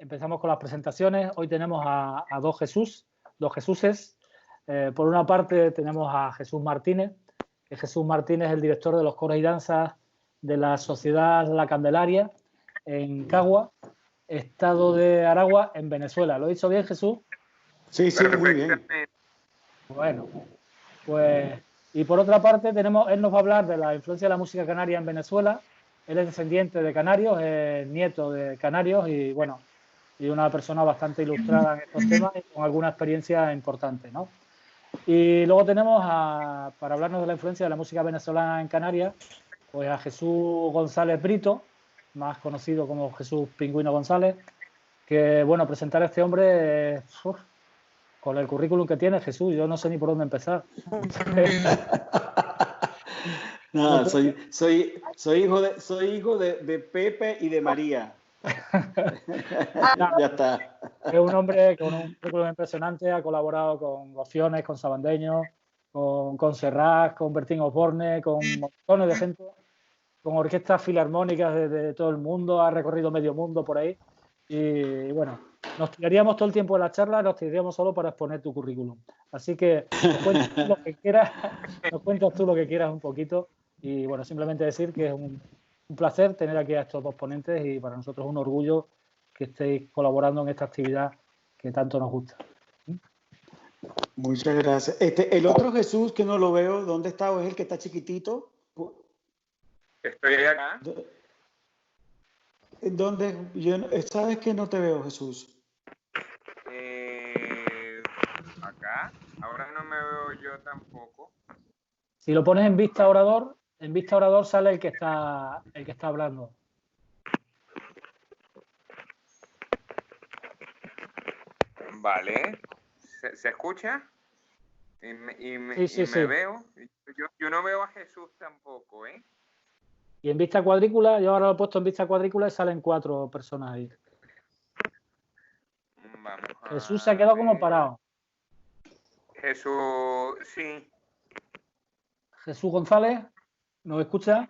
empezamos con las presentaciones. Hoy tenemos a dos Jesuses. Por una parte tenemos a Jesús Martínez, que Jesús Martínez es el director de los coros y danzas de la Sociedad La Candelaria en Cagua, estado de Aragua, en Venezuela. ¿Lo he dicho bien, Jesús? Sí, muy bien. Bueno, pues, y por otra parte él nos va a hablar de la influencia de la música canaria en Venezuela. Él es descendiente de canarios, es nieto de canarios y bueno, y una persona bastante ilustrada en estos temas y con alguna experiencia importante, ¿no? Y luego tenemos, para hablarnos de la influencia de la música venezolana en Canarias, pues a Jesús González Brito, más conocido como Jesús Pingüino González, que, bueno, presentar a este hombre, con el currículum que tiene, Jesús, yo no sé ni por dónde empezar. Nada, soy hijo de Pepe y de María. Ya está. Es un hombre con un currículum impresionante, ha colaborado con Opciones, con Sabandeños, con Serrat, con Bertín Osborne, con montones de gente, con orquestas filarmónicas de todo el mundo, ha recorrido medio mundo por ahí. Y bueno, nos tiraríamos todo el tiempo de la charla, nos tiraríamos solo para exponer tu currículum. Así que nos cuentas tú lo que quieras un poquito. Y bueno, simplemente decir que es un placer tener aquí a estos dos ponentes y para nosotros es un orgullo que estéis colaborando en esta actividad que tanto nos gusta. Muchas gracias. El otro Jesús que no lo veo, ¿dónde está? ¿O es el que está chiquitito? Estoy acá. ¿Dónde? ¿Sabes que no te veo, Jesús? Acá. Ahora no me veo yo tampoco. Si lo pones en vista orador sale el que está hablando. Vale. ¿Se escucha? Sí. Me veo. Yo no veo a Jesús tampoco, ¿eh? Y en vista cuadrícula, yo ahora lo he puesto en vista cuadrícula y salen 4 personas ahí. Vamos a Jesús se ha quedado como parado. Jesús, sí. Jesús González, ¿nos escucha?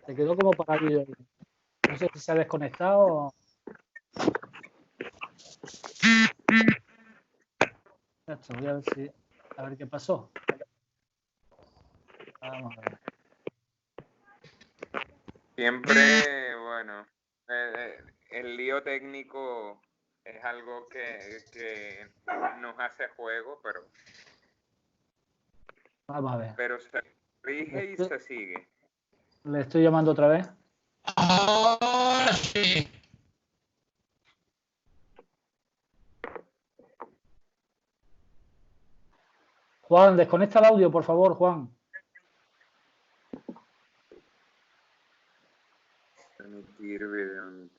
Se quedó como parado. No sé si se ha desconectado. Voy a ver qué pasó. Vamos a ver. Siempre, bueno, el lío técnico es algo que nos hace juego, pero... Vamos a ver. Pero se rige y se sigue. Le estoy llamando otra vez. Ahora sí. Juan, desconecta el audio, por favor, Juan. Permitir video.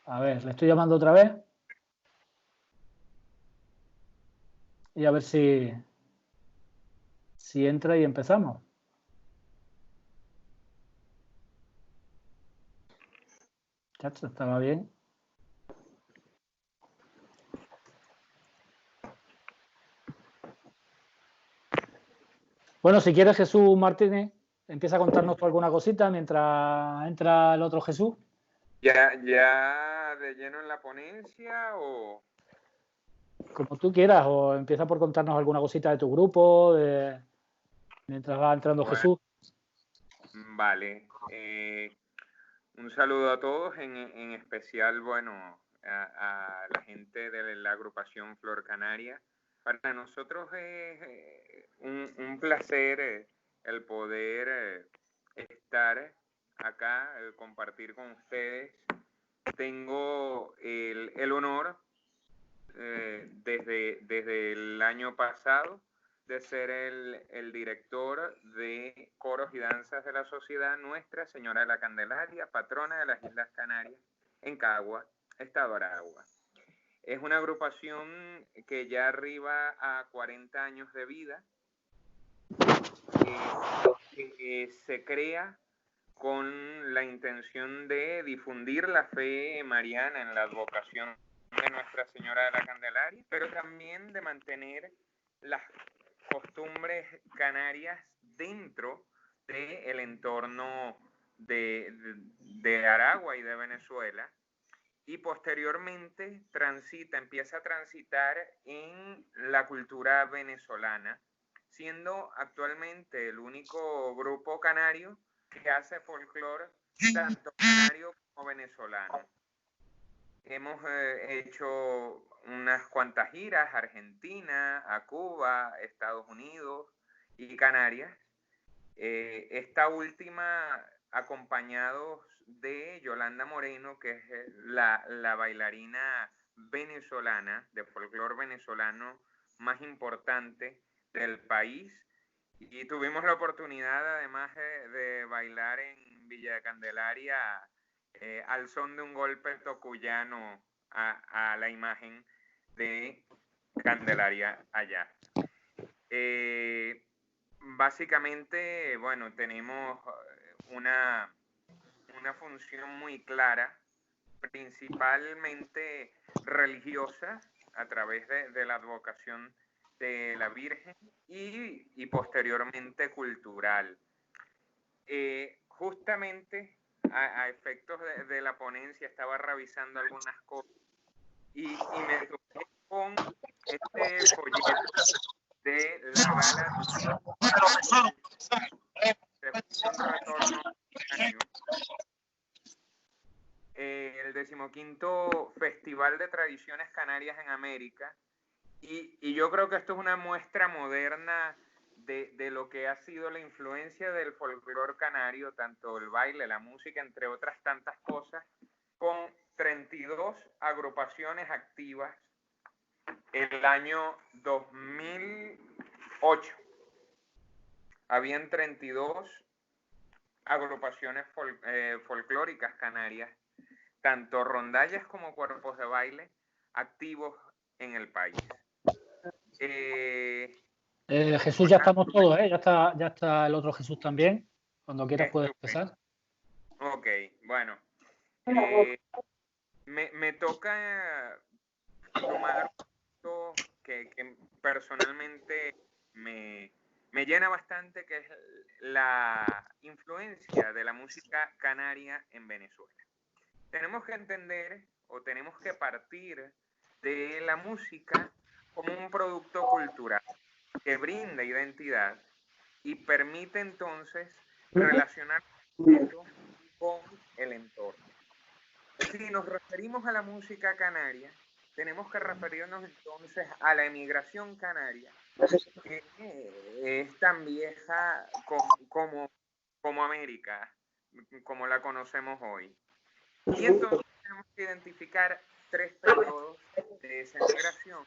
A ver, le estoy llamando otra vez. Y a ver si entra y empezamos. Chacho, estaba bien. Bueno, si quieres, Jesús Martínez, empieza a contarnos tú alguna cosita mientras entra el otro Jesús. ¿Ya de lleno en la ponencia o...? Como tú quieras, o empieza por contarnos alguna cosita de tu grupo, mientras va entrando Jesús. Vale. Un saludo a todos, en especial, bueno, a la gente de la agrupación Flor Canaria. Para nosotros es un placer el poder estar acá, compartir con ustedes. Tengo el honor desde el año pasado de ser el director de coros y danzas de la Sociedad Nuestra Señora de la Candelaria, patrona de las Islas Canarias, en Cagua, estado Aragua. Es una agrupación que ya arriba a 40 años de vida, que se crea con la intención de difundir la fe mariana en la advocación de Nuestra Señora de la Candelaria, pero también de mantener las costumbres canarias dentro del entorno de Aragua y de Venezuela, y posteriormente empieza a transitar en la cultura venezolana, siendo actualmente el único grupo canario que hace folclore tanto canario como venezolano. Hemos hecho unas cuantas giras a Argentina, a Cuba, Estados Unidos y Canarias. Esta última acompañados de Yolanda Moreno, que es la bailarina venezolana, de folclore venezolano más importante del país. Y tuvimos la oportunidad, además de bailar en Villa de Candelaria, al son de un golpe tocuyano a la imagen de Candelaria allá. Básicamente, bueno, tenemos una función muy clara, principalmente religiosa, a través de la advocación de la Virgen, y posteriormente cultural. Justamente a efectos de la ponencia estaba revisando algunas cosas y me topé con este folleto de la gala el 15º Festival de Tradiciones Canarias en América, y yo creo que esto es una muestra moderna de lo que ha sido la influencia del folclore canario, tanto el baile, la música, entre otras tantas cosas, con 32 agrupaciones activas el año 2008. Habían 32 agrupaciones folclóricas canarias, tanto rondallas como cuerpos de baile, activos en el país. Jesús, ya estamos todos, ¿eh? Ya está el otro Jesús también. Cuando quieras puedes empezar. Ok, bueno. Me toca tomar un punto que personalmente me llena bastante, que es la influencia de la música canaria en Venezuela. Tenemos que entender, o tenemos que partir de la música como un producto cultural que brinda identidad y permite entonces relacionar con el entorno. Si nos referimos a la música canaria, tenemos que referirnos entonces a la emigración canaria, que es tan vieja como América, como la conocemos hoy. Y entonces tenemos que identificar 3 periodos de esa migración.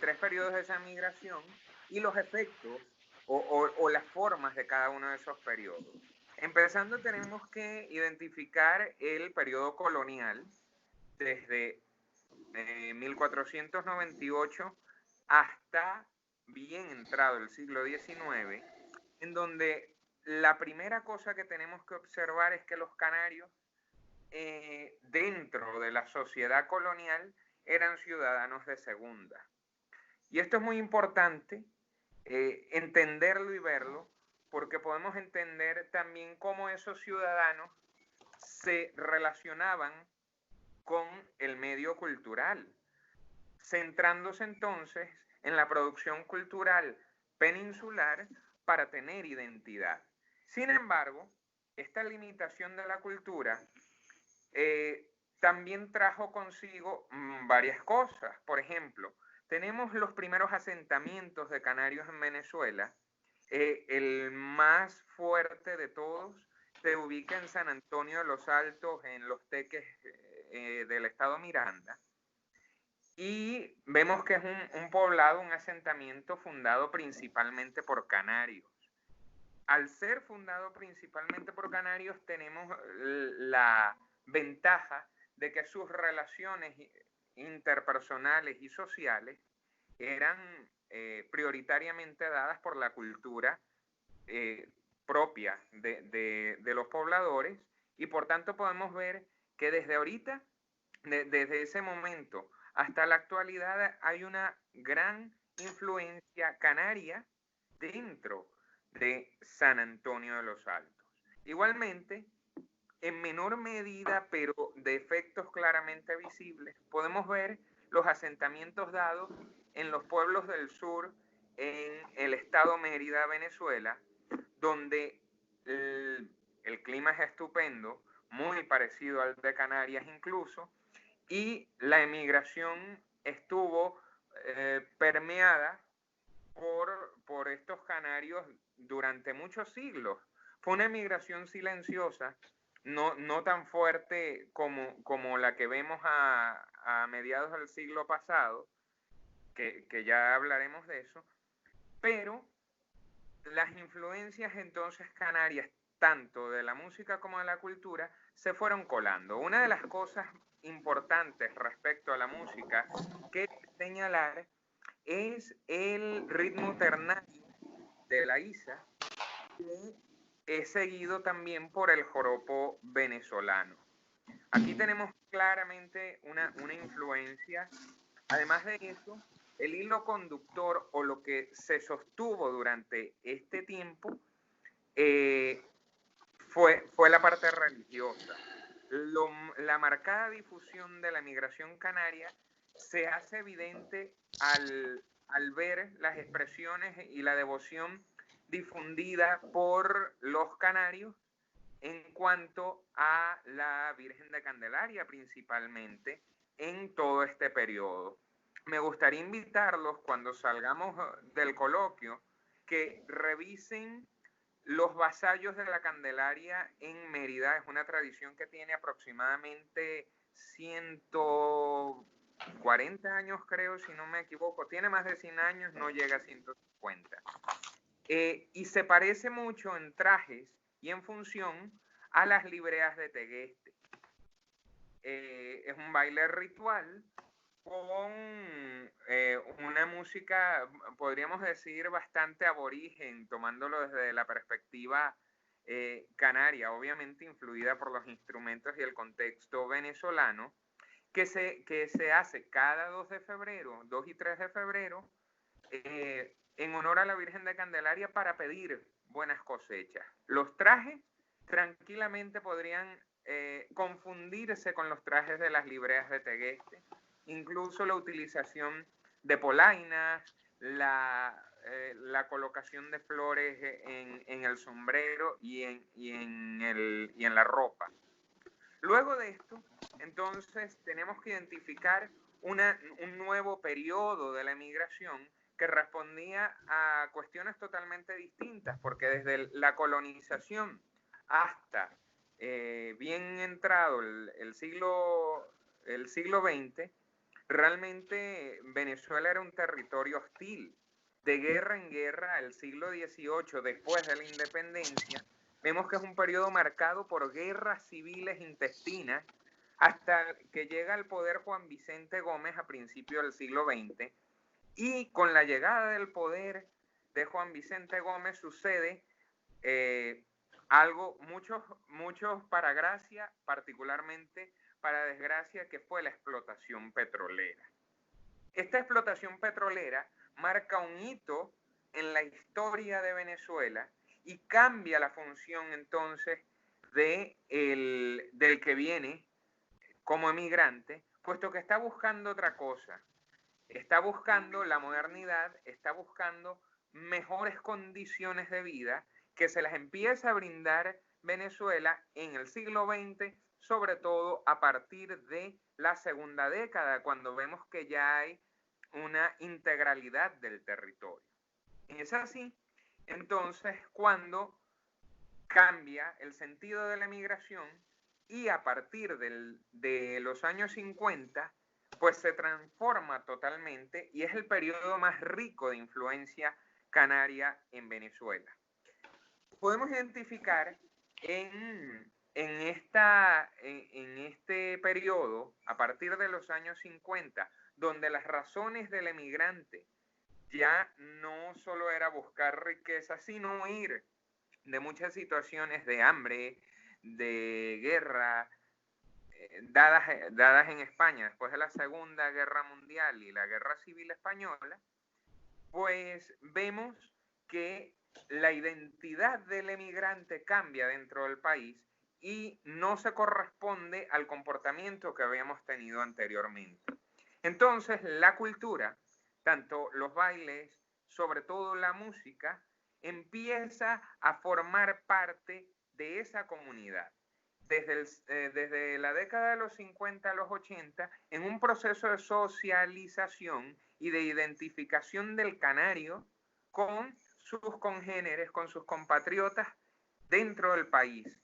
3 periodos de esa migración y los efectos o las formas de cada uno de esos periodos. Empezando, tenemos que identificar el periodo colonial desde 1498 hasta bien entrado el siglo XIX, en donde la primera cosa que tenemos que observar es que los canarios, dentro de la sociedad colonial, eran ciudadanos de segunda. Y esto es muy importante entenderlo y verlo, porque podemos entender también cómo esos ciudadanos se relacionaban con el medio cultural, centrándose entonces en la producción cultural peninsular para tener identidad. Sin embargo, esta limitación de la cultura también trajo consigo varias cosas. Por ejemplo, tenemos los primeros asentamientos de canarios en Venezuela. El más fuerte de todos se ubica en San Antonio de los Altos, en Los Teques del estado Miranda. Y vemos que es un poblado, un asentamiento fundado principalmente por canarios. Al ser fundado principalmente por canarios, tenemos la ventaja de que sus relaciones interpersonales y sociales eran prioritariamente dadas por la cultura propia de los pobladores, y por tanto podemos ver que desde ese momento hasta la actualidad hay una gran influencia canaria dentro de San Antonio de los Altos. Igualmente, en menor medida, pero de efectos claramente visibles, podemos ver los asentamientos dados en los pueblos del sur, en el estado Mérida, Venezuela, donde el clima es estupendo, muy parecido al de Canarias incluso, y la emigración estuvo permeada por estos canarios durante muchos siglos. Fue una emigración silenciosa, no tan fuerte como la que vemos a mediados del siglo pasado, que ya hablaremos de eso, pero las influencias entonces canarias, tanto de la música como de la cultura, se fueron colando. Una de las cosas importantes respecto a la música que señalar es el ritmo ternario de la isa, que es seguido también por el joropo venezolano. Aquí tenemos claramente una influencia. Además de eso, el hilo conductor o lo que se sostuvo durante este tiempo fue la parte religiosa. La marcada difusión de la migración canaria se hace evidente al ver las expresiones y la devoción difundida por los canarios en cuanto a la Virgen de Candelaria principalmente en todo este periodo. Me gustaría invitarlos cuando salgamos del coloquio que revisen los vasallos de la Candelaria en Mérida. Es una tradición que tiene aproximadamente 140 años, creo, si no me equivoco. Tiene más de 100 años, no llega a 150. Y se parece mucho en trajes y en función a las libreas de Tegueste. Es un baile ritual con una música, podríamos decir, bastante aborigen, tomándolo desde la perspectiva canaria, obviamente influida por los instrumentos y el contexto venezolano, que se hace cada 2 de febrero, 2 y 3 de febrero, en honor a la Virgen de Candelaria para pedir buenas cosechas. Los trajes tranquilamente podrían confundirse con los trajes de las libreas de Tegueste, incluso la utilización de polainas, la colocación de flores en el sombrero y en la ropa. Luego de esto, entonces, tenemos que identificar un nuevo periodo de la emigración que respondía a cuestiones totalmente distintas, porque desde la colonización hasta bien entrado el siglo XX, realmente Venezuela era un territorio hostil. De guerra en guerra, el siglo XVIII, después de la independencia, vemos que es un periodo marcado por guerras civiles intestinas, hasta que llega al poder Juan Vicente Gómez a principios del siglo XX, y con la llegada del poder de Juan Vicente Gómez sucede algo, muchos para gracia, particularmente para desgracia, que fue la explotación petrolera. Esta explotación petrolera marca un hito en la historia de Venezuela y cambia la función entonces del que viene como emigrante, puesto que está buscando otra cosa. Está buscando la modernidad, está buscando mejores condiciones de vida que se las empieza a brindar Venezuela en el siglo XX, sobre todo a partir de la segunda década, cuando vemos que ya hay una integralidad del territorio. Es así, entonces, cuando cambia el sentido de la emigración y a partir de los años 50, pues se transforma totalmente y es el periodo más rico de influencia canaria en Venezuela. Podemos identificar en este periodo, a partir de los años 50, donde las razones del emigrante ya no solo era buscar riqueza, sino huir de muchas situaciones de hambre, de guerra, dadas en España después de la Segunda Guerra Mundial y la Guerra Civil Española, pues vemos que la identidad del emigrante cambia dentro del país y no se corresponde al comportamiento que habíamos tenido anteriormente. Entonces, la cultura, tanto los bailes, sobre todo la música, empieza a formar parte de esa comunidad. Desde la década de los 50 a los 80, en un proceso de socialización y de identificación del canario con sus congéneres, con sus compatriotas dentro del país.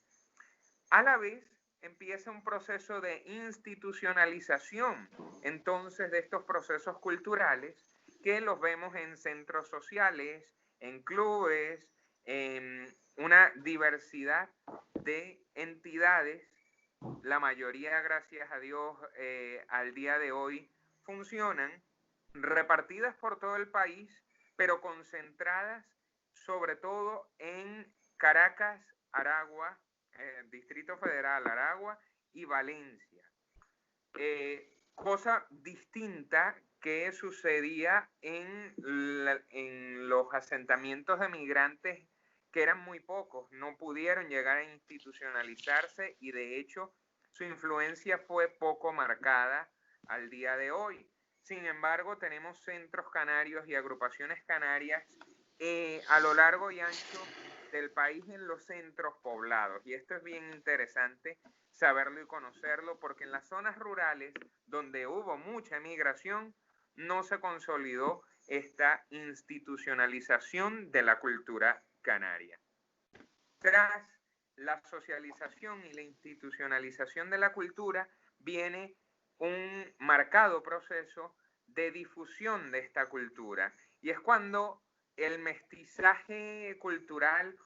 A la vez, empieza un proceso de institucionalización, entonces, de estos procesos culturales que los vemos en centros sociales, en clubes, en una diversidad de entidades, la mayoría, gracias a Dios, al día de hoy funcionan, repartidas por todo el país, pero concentradas sobre todo en Caracas, Aragua, Distrito Federal, Aragua y Valencia. Cosa distinta que sucedía en los asentamientos de migrantes, que eran muy pocos, no pudieron llegar a institucionalizarse y de hecho su influencia fue poco marcada al día de hoy. Sin embargo, tenemos centros canarios y agrupaciones canarias a lo largo y ancho del país en los centros poblados. Y esto es bien interesante saberlo y conocerlo, porque en las zonas rurales, donde hubo mucha emigración, no se consolidó esta institucionalización de la cultura canaria. Tras la socialización y la institucionalización de la cultura, viene un marcado proceso de difusión de esta cultura. Y es cuando el mestizaje cultural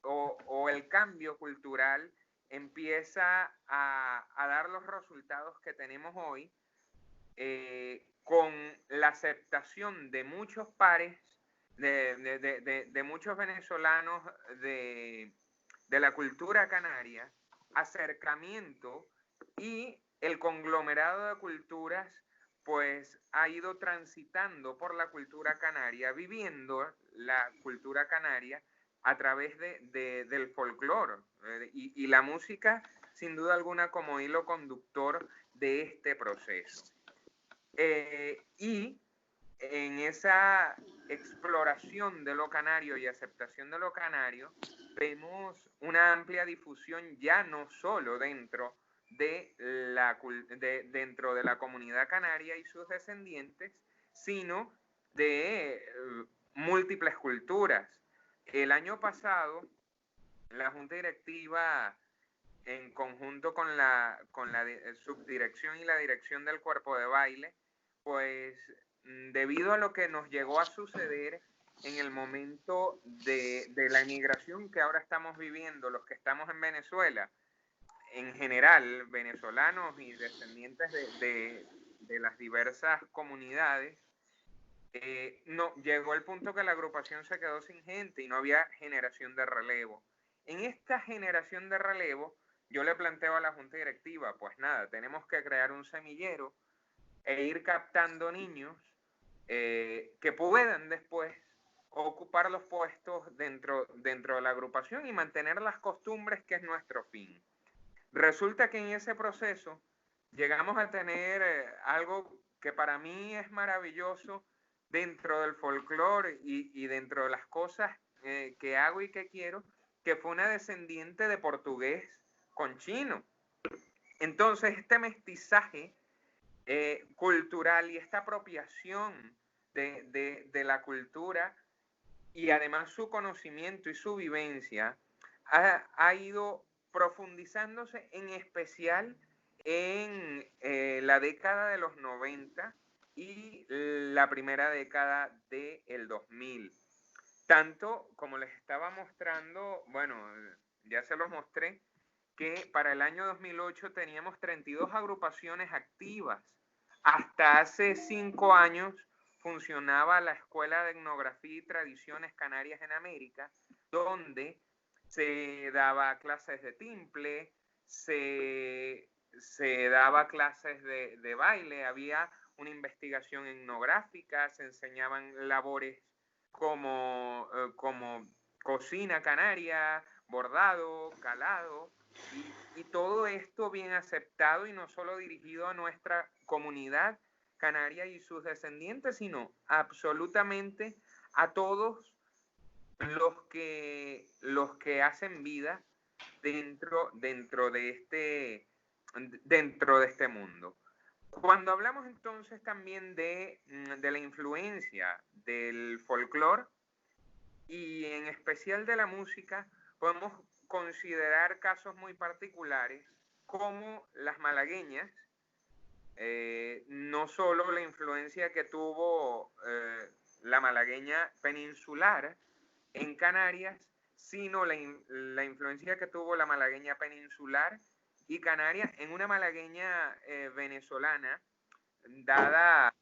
o el cambio cultural empieza a dar los resultados que tenemos hoy, con la aceptación de muchos pares, de muchos venezolanos de la cultura canaria, acercamiento, y el conglomerado de culturas pues ha ido transitando por la cultura canaria, viviendo la cultura canaria a través del folclore y la música, sin duda alguna, como hilo conductor de este proceso. Y en esa exploración de lo canario y aceptación de lo canario, vemos una amplia difusión ya no solo dentro de la comunidad canaria y sus descendientes, sino de múltiples culturas. El año pasado, la Junta Directiva, en conjunto con la subdirección y la dirección del cuerpo de baile, pues debido a lo que nos llegó a suceder en el momento de la emigración que ahora estamos viviendo, los que estamos en Venezuela, en general, venezolanos y descendientes de las diversas comunidades, no, llegó el punto que la agrupación se quedó sin gente y no había generación de relevo. En esta generación de relevo, yo le planteo a la Junta Directiva, pues nada, tenemos que crear un semillero e ir captando niños que puedan después ocupar los puestos dentro de la agrupación y mantener las costumbres, que es nuestro fin. Resulta que en ese proceso llegamos a tener algo que para mí es maravilloso dentro del folclore y dentro de las cosas que hago y que quiero, que fue una descendiente de portugués con chino. Entonces, este mestizaje cultural y esta apropiación de la cultura, y además su conocimiento y su vivencia, ha ido profundizándose, en especial en la década de los 90 y la primera década del 2000. Tanto, como les estaba mostrando, bueno, ya se los mostré, que para el año 2008 teníamos 32 agrupaciones activas. Hasta hace 5 años funcionaba la Escuela de Etnografía y Tradiciones Canarias en América, donde se daba clases de timple, se daba clases de baile, había una investigación etnográfica, se enseñaban labores como cocina canaria, bordado, calado, y todo esto bien aceptado y no solo dirigido a nuestra comunidad canaria y sus descendientes, sino absolutamente a todos los que hacen vida dentro de este mundo. Cuando hablamos entonces también de la influencia del folclore y en especial de la música, podemos considerar casos muy particulares como las malagueñas, no solo la influencia que tuvo la malagueña peninsular en Canarias, sino la influencia que tuvo la malagueña peninsular y canaria en una malagueña venezolana dada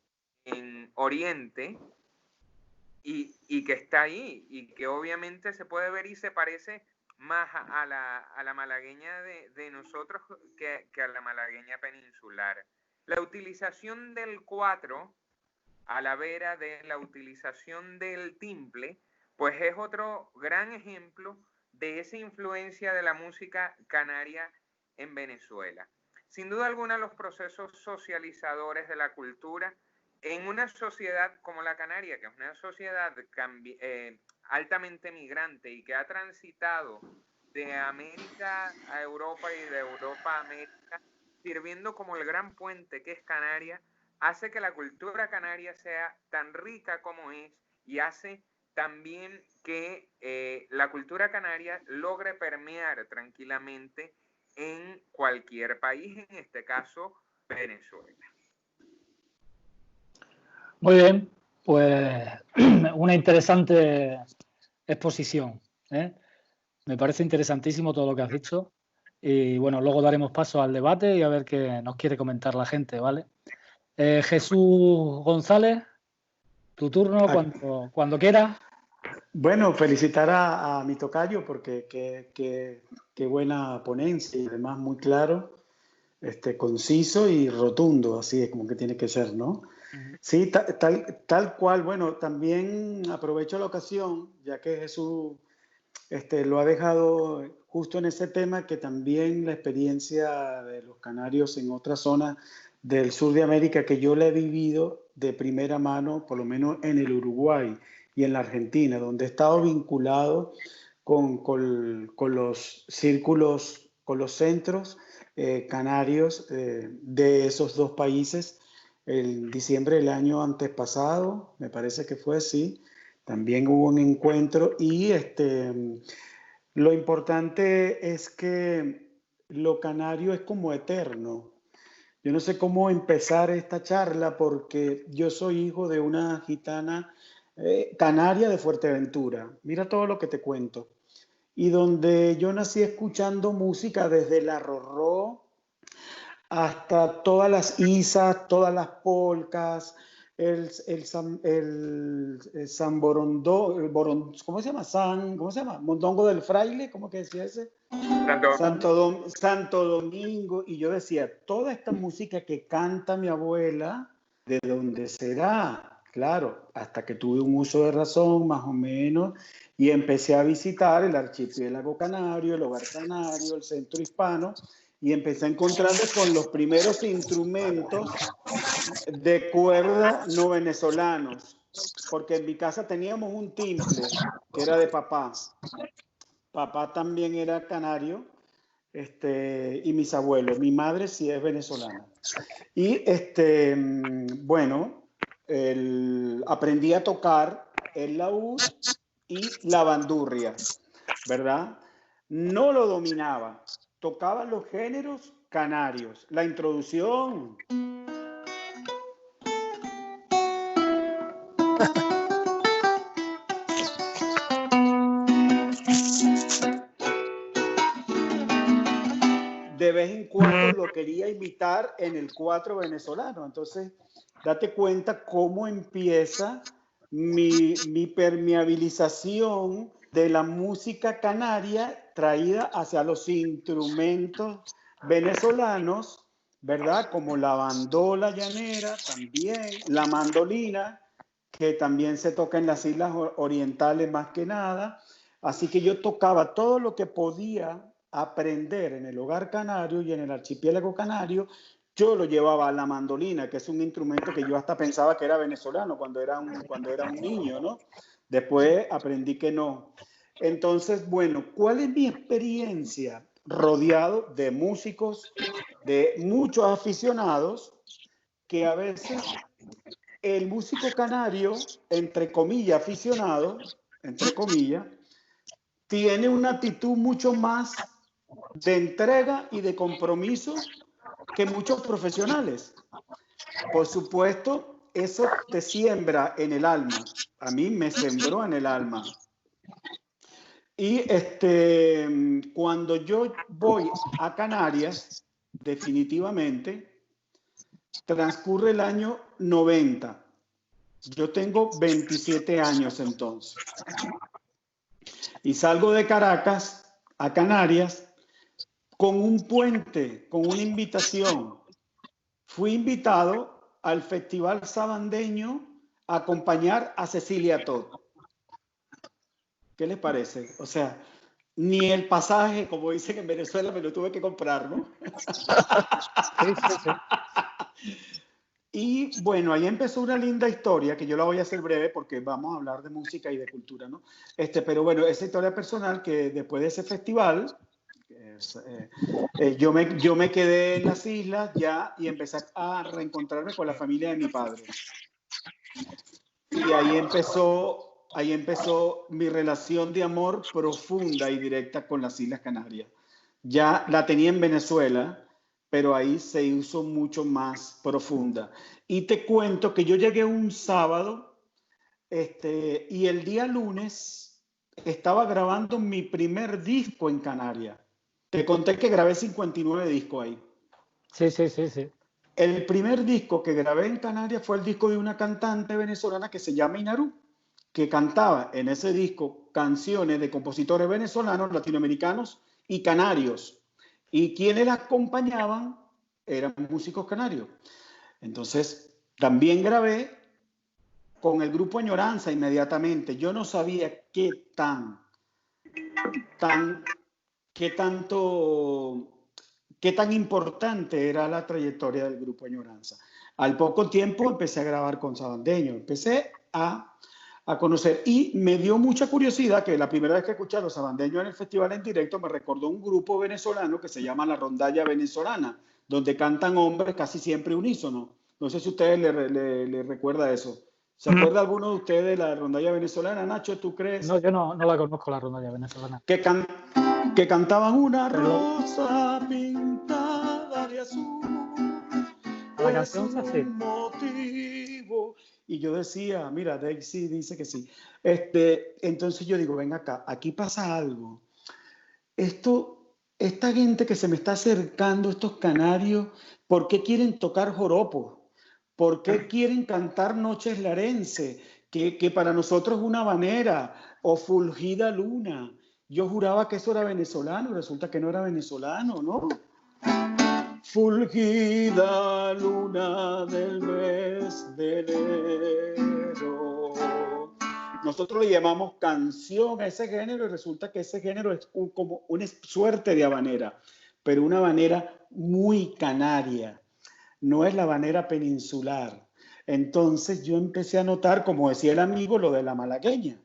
en Oriente y que está ahí y que obviamente se puede ver y se parece más a la malagueña de nosotros que a la malagueña peninsular. La utilización del cuatro a la vera de la utilización del timple, pues es otro gran ejemplo de esa influencia de la música canaria en Venezuela. Sin duda alguna, los procesos socializadores de la cultura en una sociedad como la canaria, que es una sociedad altamente migrante y que ha transitado de América a Europa y de Europa a América, sirviendo como el gran puente que es Canarias, hace que la cultura canaria sea tan rica como es y hace también que la cultura canaria logre permear tranquilamente en cualquier país, en este caso Venezuela. Muy bien, pues una interesante exposición, ¿eh? Me parece interesantísimo todo lo que has dicho y bueno, luego daremos paso al debate y a ver qué nos quiere comentar la gente, ¿vale? Jesús González, tu turno cuando quieras. Bueno, felicitar a mi tocayo porque qué buena ponencia y además muy claro, conciso y rotundo, así es como que tiene que ser, ¿no? Sí, tal cual. Bueno, también aprovecho la ocasión, ya que Jesús lo ha dejado justo en ese tema, que también la experiencia de los canarios en otras zonas del sur de América, que yo la he vivido de primera mano, por lo menos en el Uruguay y en la Argentina, donde he estado vinculado con los círculos, con los centros canarios de esos dos países. En diciembre del año antes pasado, me parece que fue así, también hubo un encuentro y lo importante es que lo canario es como eterno. Yo no sé cómo empezar esta charla porque yo soy hijo de una gitana canaria de Fuerteventura. Mira todo lo que te cuento. Y donde yo nací escuchando música desde la rorró hasta todas las isas, todas las polcas, el samborondó, ¿cómo se llama? Mondongo del Fraile, ¿cómo que decía ese? Santo Domingo. Y yo decía, toda esta música que canta mi abuela, ¿de dónde será? Claro, hasta que tuve un uso de razón, más o menos, y empecé a visitar el archipiélago canario, el hogar canario, el centro hispano, y empecé a encontrarme con los primeros instrumentos de cuerda no venezolanos, porque en mi casa teníamos un timple que era de papá. Papá también era canario, y mis abuelos. Mi madre sí es venezolana. Y bueno, aprendí a tocar el laúd y la bandurria, ¿verdad? No lo dominaba. Tocaba los géneros canarios. La introducción. De vez en cuando lo quería imitar en el cuatro venezolano. Entonces, date cuenta cómo empieza mi permeabilización de la música canaria traída hacia los instrumentos venezolanos, ¿verdad? Como la bandola llanera también, la mandolina, que también se toca en las islas orientales más que nada. Así que yo tocaba todo lo que podía aprender en el hogar canario y en el archipiélago canario. Yo lo llevaba a la mandolina, que es un instrumento que yo hasta pensaba que era venezolano cuando era un niño, ¿no? Después aprendí que no. Entonces, bueno, ¿cuál es mi experiencia? Rodeado de músicos, de muchos aficionados, que a veces el músico canario, entre comillas, aficionado, entre comillas, tiene una actitud mucho más de entrega y de compromiso que muchos profesionales. Por supuesto, eso te siembra en el alma. A mí me sembró en el alma. Y cuando yo voy a Canarias, definitivamente, transcurre el año 90. Yo tengo 27 años entonces. Y salgo de Caracas a Canarias con un puente, con una invitación. Fui invitado al Festival Sabandeño a acompañar a Cecilia Todd. ¿Qué les parece? O sea, ni el pasaje, como dicen en Venezuela, me lo tuve que comprar, ¿no? Sí, sí, sí. Y bueno, ahí empezó una linda historia, que yo la voy a hacer breve porque vamos a hablar de música y de cultura, ¿no? Pero bueno, esa historia personal que después de ese festival, yo me quedé en las islas ya y empecé a reencontrarme con la familia de mi padre. Y ahí empezó mi relación de amor profunda y directa con las Islas Canarias. Ya la tenía en Venezuela, pero ahí se hizo mucho más profunda. Y te cuento que yo llegué un sábado, y el día lunes estaba grabando mi primer disco en Canarias. Te conté que grabé 59 discos ahí. Sí, sí, sí, sí. El primer disco que grabé en Canarias fue el disco de una cantante venezolana que se llama Inarú, que cantaba en ese disco canciones de compositores venezolanos, latinoamericanos y canarios. Y quienes la acompañaban eran músicos canarios. Entonces, también grabé con el grupo Añoranza inmediatamente. Yo no sabía qué tan importante era la trayectoria del grupo Añoranza. Al poco tiempo empecé a grabar con Sabandeño, empecé a conocer y me dio mucha curiosidad que la primera vez que escuché a los Sabandeños en el festival en directo me recordó un grupo venezolano que se llama La Rondalla Venezolana, donde cantan hombres casi siempre unísono. No sé si a ustedes le recuerda eso. ¿Se acuerda alguno de ustedes de La Rondalla Venezolana? Nacho, ¿tú crees? No, yo no la conozco, La Rondalla Venezolana. Que cantaban una rosa pintada de azul. A la canción es así. Motivo. Y yo decía, mira, Daisy dice que sí. Entonces yo digo, ven acá, aquí pasa algo. Esta gente que se me está acercando, estos canarios, ¿por qué quieren tocar joropo? ¿Por qué quieren cantar Noches Larense? Que para nosotros es una habanera, o Fulgida Luna. Yo juraba que eso era venezolano, resulta que no era venezolano, ¿no? Fulgida luna del mes de enero. Nosotros le llamamos canción a ese género y resulta que ese género es como una suerte de habanera, pero una habanera muy canaria, no es la habanera peninsular. Entonces yo empecé a notar, como decía el amigo, lo de la malagueña.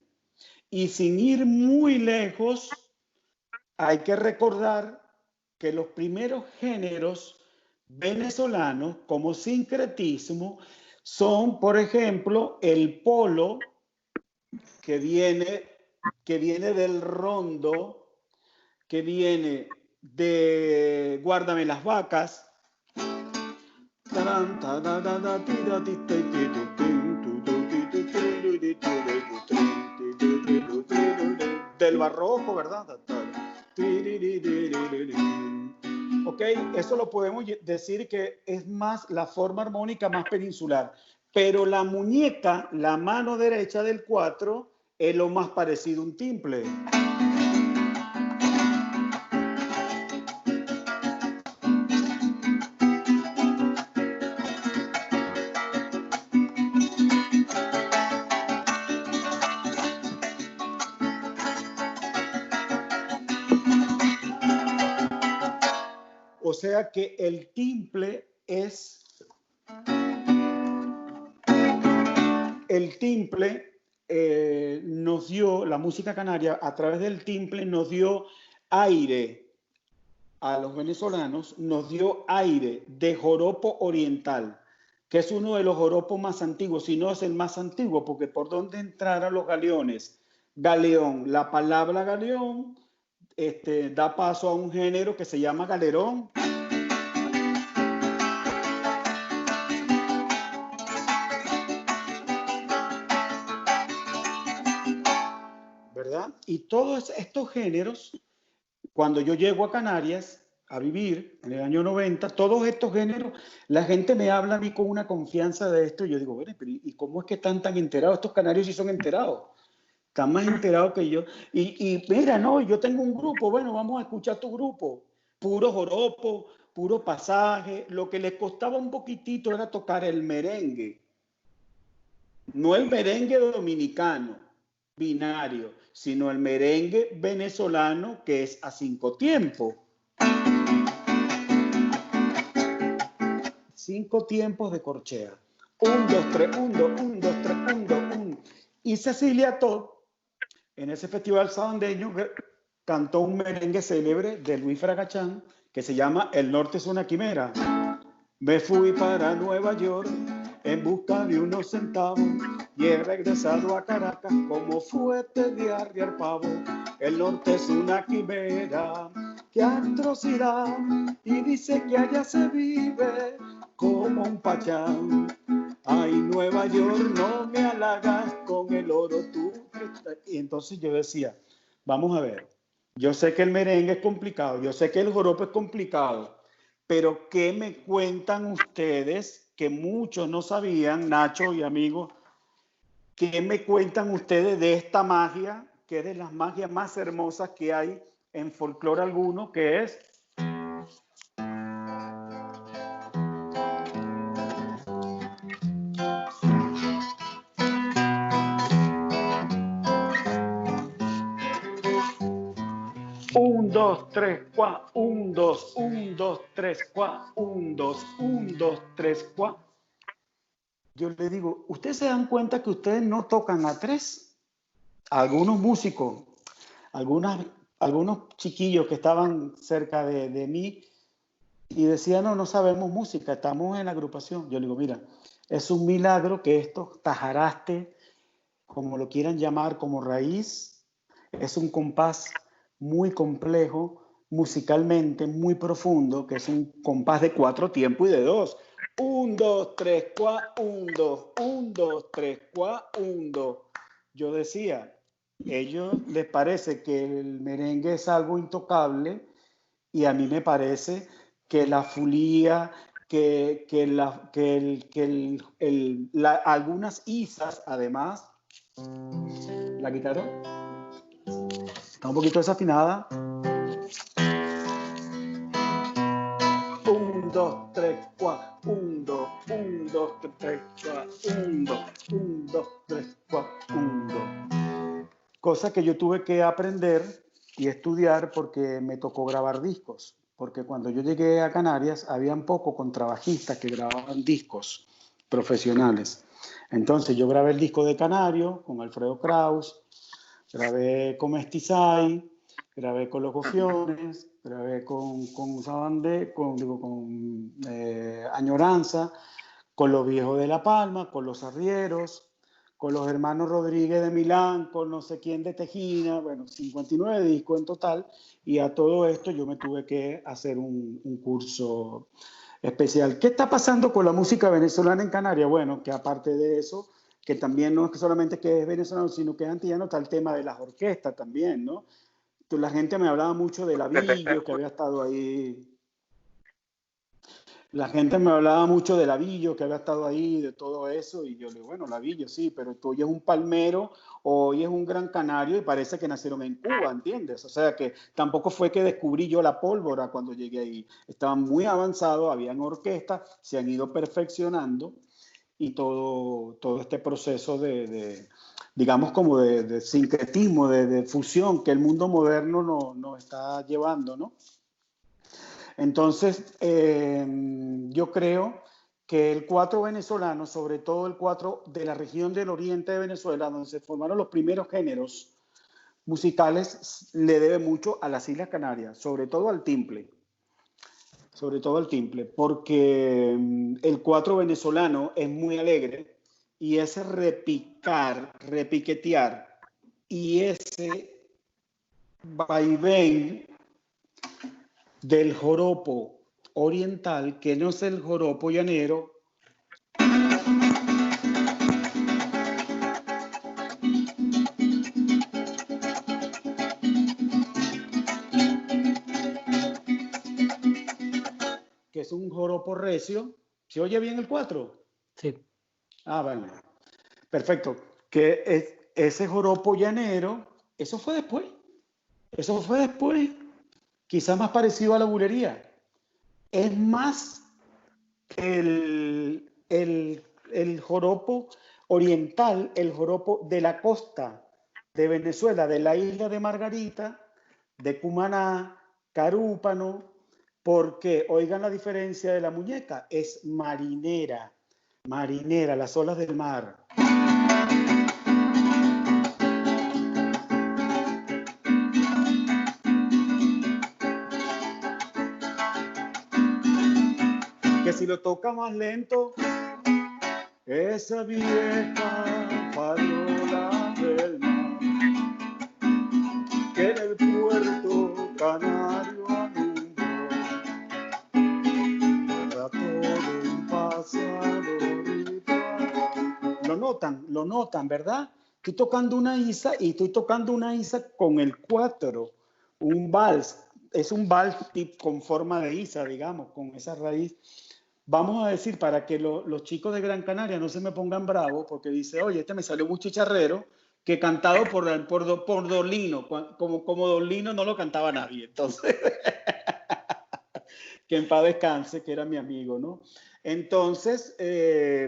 Y sin ir muy lejos, hay que recordar que los primeros géneros venezolanos como sincretismo son, por ejemplo, el polo, que viene del rondo, que viene de Guárdame las vacas, del barroco, ¿verdad? Ok, eso lo podemos decir que es más la forma armónica más peninsular, pero la muñeca, la mano derecha del 4, es lo más parecido a un timple. O sea que el timple es... El timple nos dio, la música canaria, a través del timple nos dio aire a los venezolanos, nos dio aire de joropo oriental, que es uno de los joropos más antiguos, si no es el más antiguo, porque por donde entraron los galeones, galeón, la palabra galeón da paso a un género que se llama galerón. ¿Verdad? Y todos estos géneros, cuando yo llego a Canarias a vivir en el año 90, todos estos géneros, la gente me habla a mí con una confianza de esto, y yo digo, bueno, pero ¿y cómo es que están tan enterados? Estos canarios sí son enterados, están más enterados que yo. Y mira, no, yo tengo un grupo, bueno, vamos a escuchar tu grupo, puro joropo, puro pasaje, lo que les costaba un poquitito era tocar el merengue, no el merengue dominicano, binario, sino el merengue venezolano que es a 5 tiempos. 5 tiempos de corchea. 1, 2, 3, 1, 2, 1, 2, 3, 1, 2, 1. Y Cecilia Todd, en ese festival sabandeño, cantó un merengue célebre de Luis Fragachán que se llama El Norte es una quimera. Me fui para Nueva York en busca de unos centavos y he regresado a Caracas como fuerte de arriar pavo. El norte es una quimera, qué atrocidad, y dice que allá se vive como un pachán. Ay, Nueva York, no me halagas con el oro tú. Y entonces yo decía, vamos a ver, yo sé que el merengue es complicado, yo sé que el joropo es complicado, pero ¿qué me cuentan ustedes que muchos no sabían, Nacho y amigos? ¿Qué me cuentan ustedes de esta magia, que es de las magias más hermosas que hay en folclore alguno, que es... Un, dos, tres, cuá, 1, 2, 1, 2, 3, cuá, 1, 2, 1, 2, 3, cuá. Yo le digo, ¿ustedes se dan cuenta que ustedes no tocan a 3? Algunos músicos, algunos chiquillos que estaban cerca de mí y decían, no sabemos música, estamos en la agrupación. Yo le digo, mira, es un milagro que estos tajaraste, como lo quieran llamar, como raíz, es un compás muy complejo, musicalmente muy profundo, que es un compás de 4 tiempos y de 2. 1, 2, 3, 4, 1, 2, 1, 2, 3, 4, 1, 2. Yo decía, ellos les parece que el merengue es algo intocable y a mí me parece que la fulía, algunas isas, además, la guitarra está un poquito desafinada. 1, 2, 3, 4, 1, 2, 1, 2, 3, 4, 1, 2, 1, 2, 3, 4, 1, 2. Cosa que yo tuve que aprender y estudiar porque me tocó grabar discos. Porque cuando yo llegué a Canarias, habían pocos contrabajistas que grababan discos profesionales. Entonces yo grabé el disco de Canario con Alfredo Kraus, grabé con Mestizay, grabé con Los Gofiones, grabé con Sabandé, con Añoranza, con Los Viejos de La Palma, con Los Arrieros, con los hermanos Rodríguez de Milán, con no sé quién de Tejina, bueno, 59 discos en total, y a todo esto yo me tuve que hacer un curso especial. ¿Qué está pasando con la música venezolana en Canarias? Bueno, que aparte de eso, que también no es solamente que es venezolano, sino que es antillano, está el tema de las orquestas también, ¿no? Entonces, la gente me hablaba mucho de Lavillo, que había estado ahí. La gente me hablaba mucho de Lavillo, que había estado ahí, de todo eso, y yo le digo, bueno, Lavillo sí, pero tú hoy es un palmero, hoy es un gran canario y parece que nacieron en Cuba, ¿entiendes? O sea que tampoco fue que descubrí yo la pólvora cuando llegué ahí. Estaban muy avanzados, habían orquestas, se han ido perfeccionando y todo este proceso digamos, como de sincretismo, de fusión que el mundo moderno nos está llevando, ¿no? Entonces, yo creo que el cuatro venezolano, sobre todo el cuatro de la región del oriente de Venezuela, donde se formaron los primeros géneros musicales, le debe mucho a las Islas Canarias, sobre todo al timple, porque el cuatro venezolano es muy alegre y ese repicar, repiquetear y ese vaivén del joropo oriental, que no es el joropo llanero, que es un joropo recio. ¿Se oye bien el 4? Sí. Ah, bueno. Perfecto. Que ese joropo llanero, eso fue después. Eso fue después. Quizás más parecido a la bulería. Es más el joropo oriental, el joropo de la costa de Venezuela, de la isla de Margarita, de Cumaná, Carúpano, porque, oigan la diferencia de la muñeca, es marinera, marinera, las olas del mar. Que si lo toca más lento, esa vieja farola del mar, que en el puerto canario alumbró, era todo un pasado ritual. Lo notan, ¿verdad? Estoy tocando una isa y estoy tocando una isa con el 4, un vals. Es un vals con forma de isa, digamos, con esa raíz. Vamos a decir, para que los chicos de Gran Canaria no se me pongan bravos, porque dice, oye, este me salió muy chicharrero, que cantado por Dolino, como Dolino no lo cantaba nadie. Entonces, que en paz descanse, que era mi amigo, ¿no? Entonces,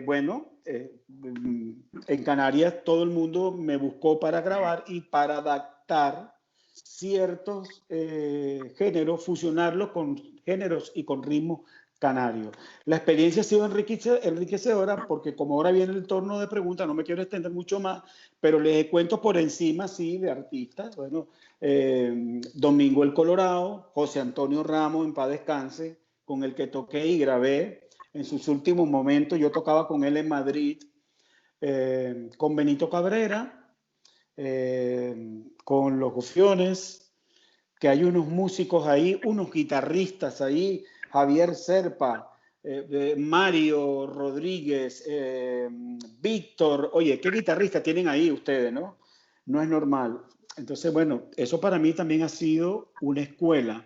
bueno, en Canarias todo el mundo me buscó para grabar y para adaptar ciertos géneros, fusionarlos con géneros y con ritmos canarios. La experiencia ha sido enriquecedora porque como ahora viene el turno de preguntas, no me quiero extender mucho más, pero les cuento por encima, sí, de artistas. Bueno, Domingo el Colorado, José Antonio Ramos, en paz descanse, con el que toqué y grabé en sus últimos momentos. Yo tocaba con él en Madrid, con Benito Cabrera, con los Gofiones, que hay unos músicos ahí, unos guitarristas ahí, Javier Serpa, Mario Rodríguez, Víctor. Oye, ¿qué guitarrista tienen ahí ustedes, no? No es normal. Entonces, bueno, eso para mí también ha sido una escuela,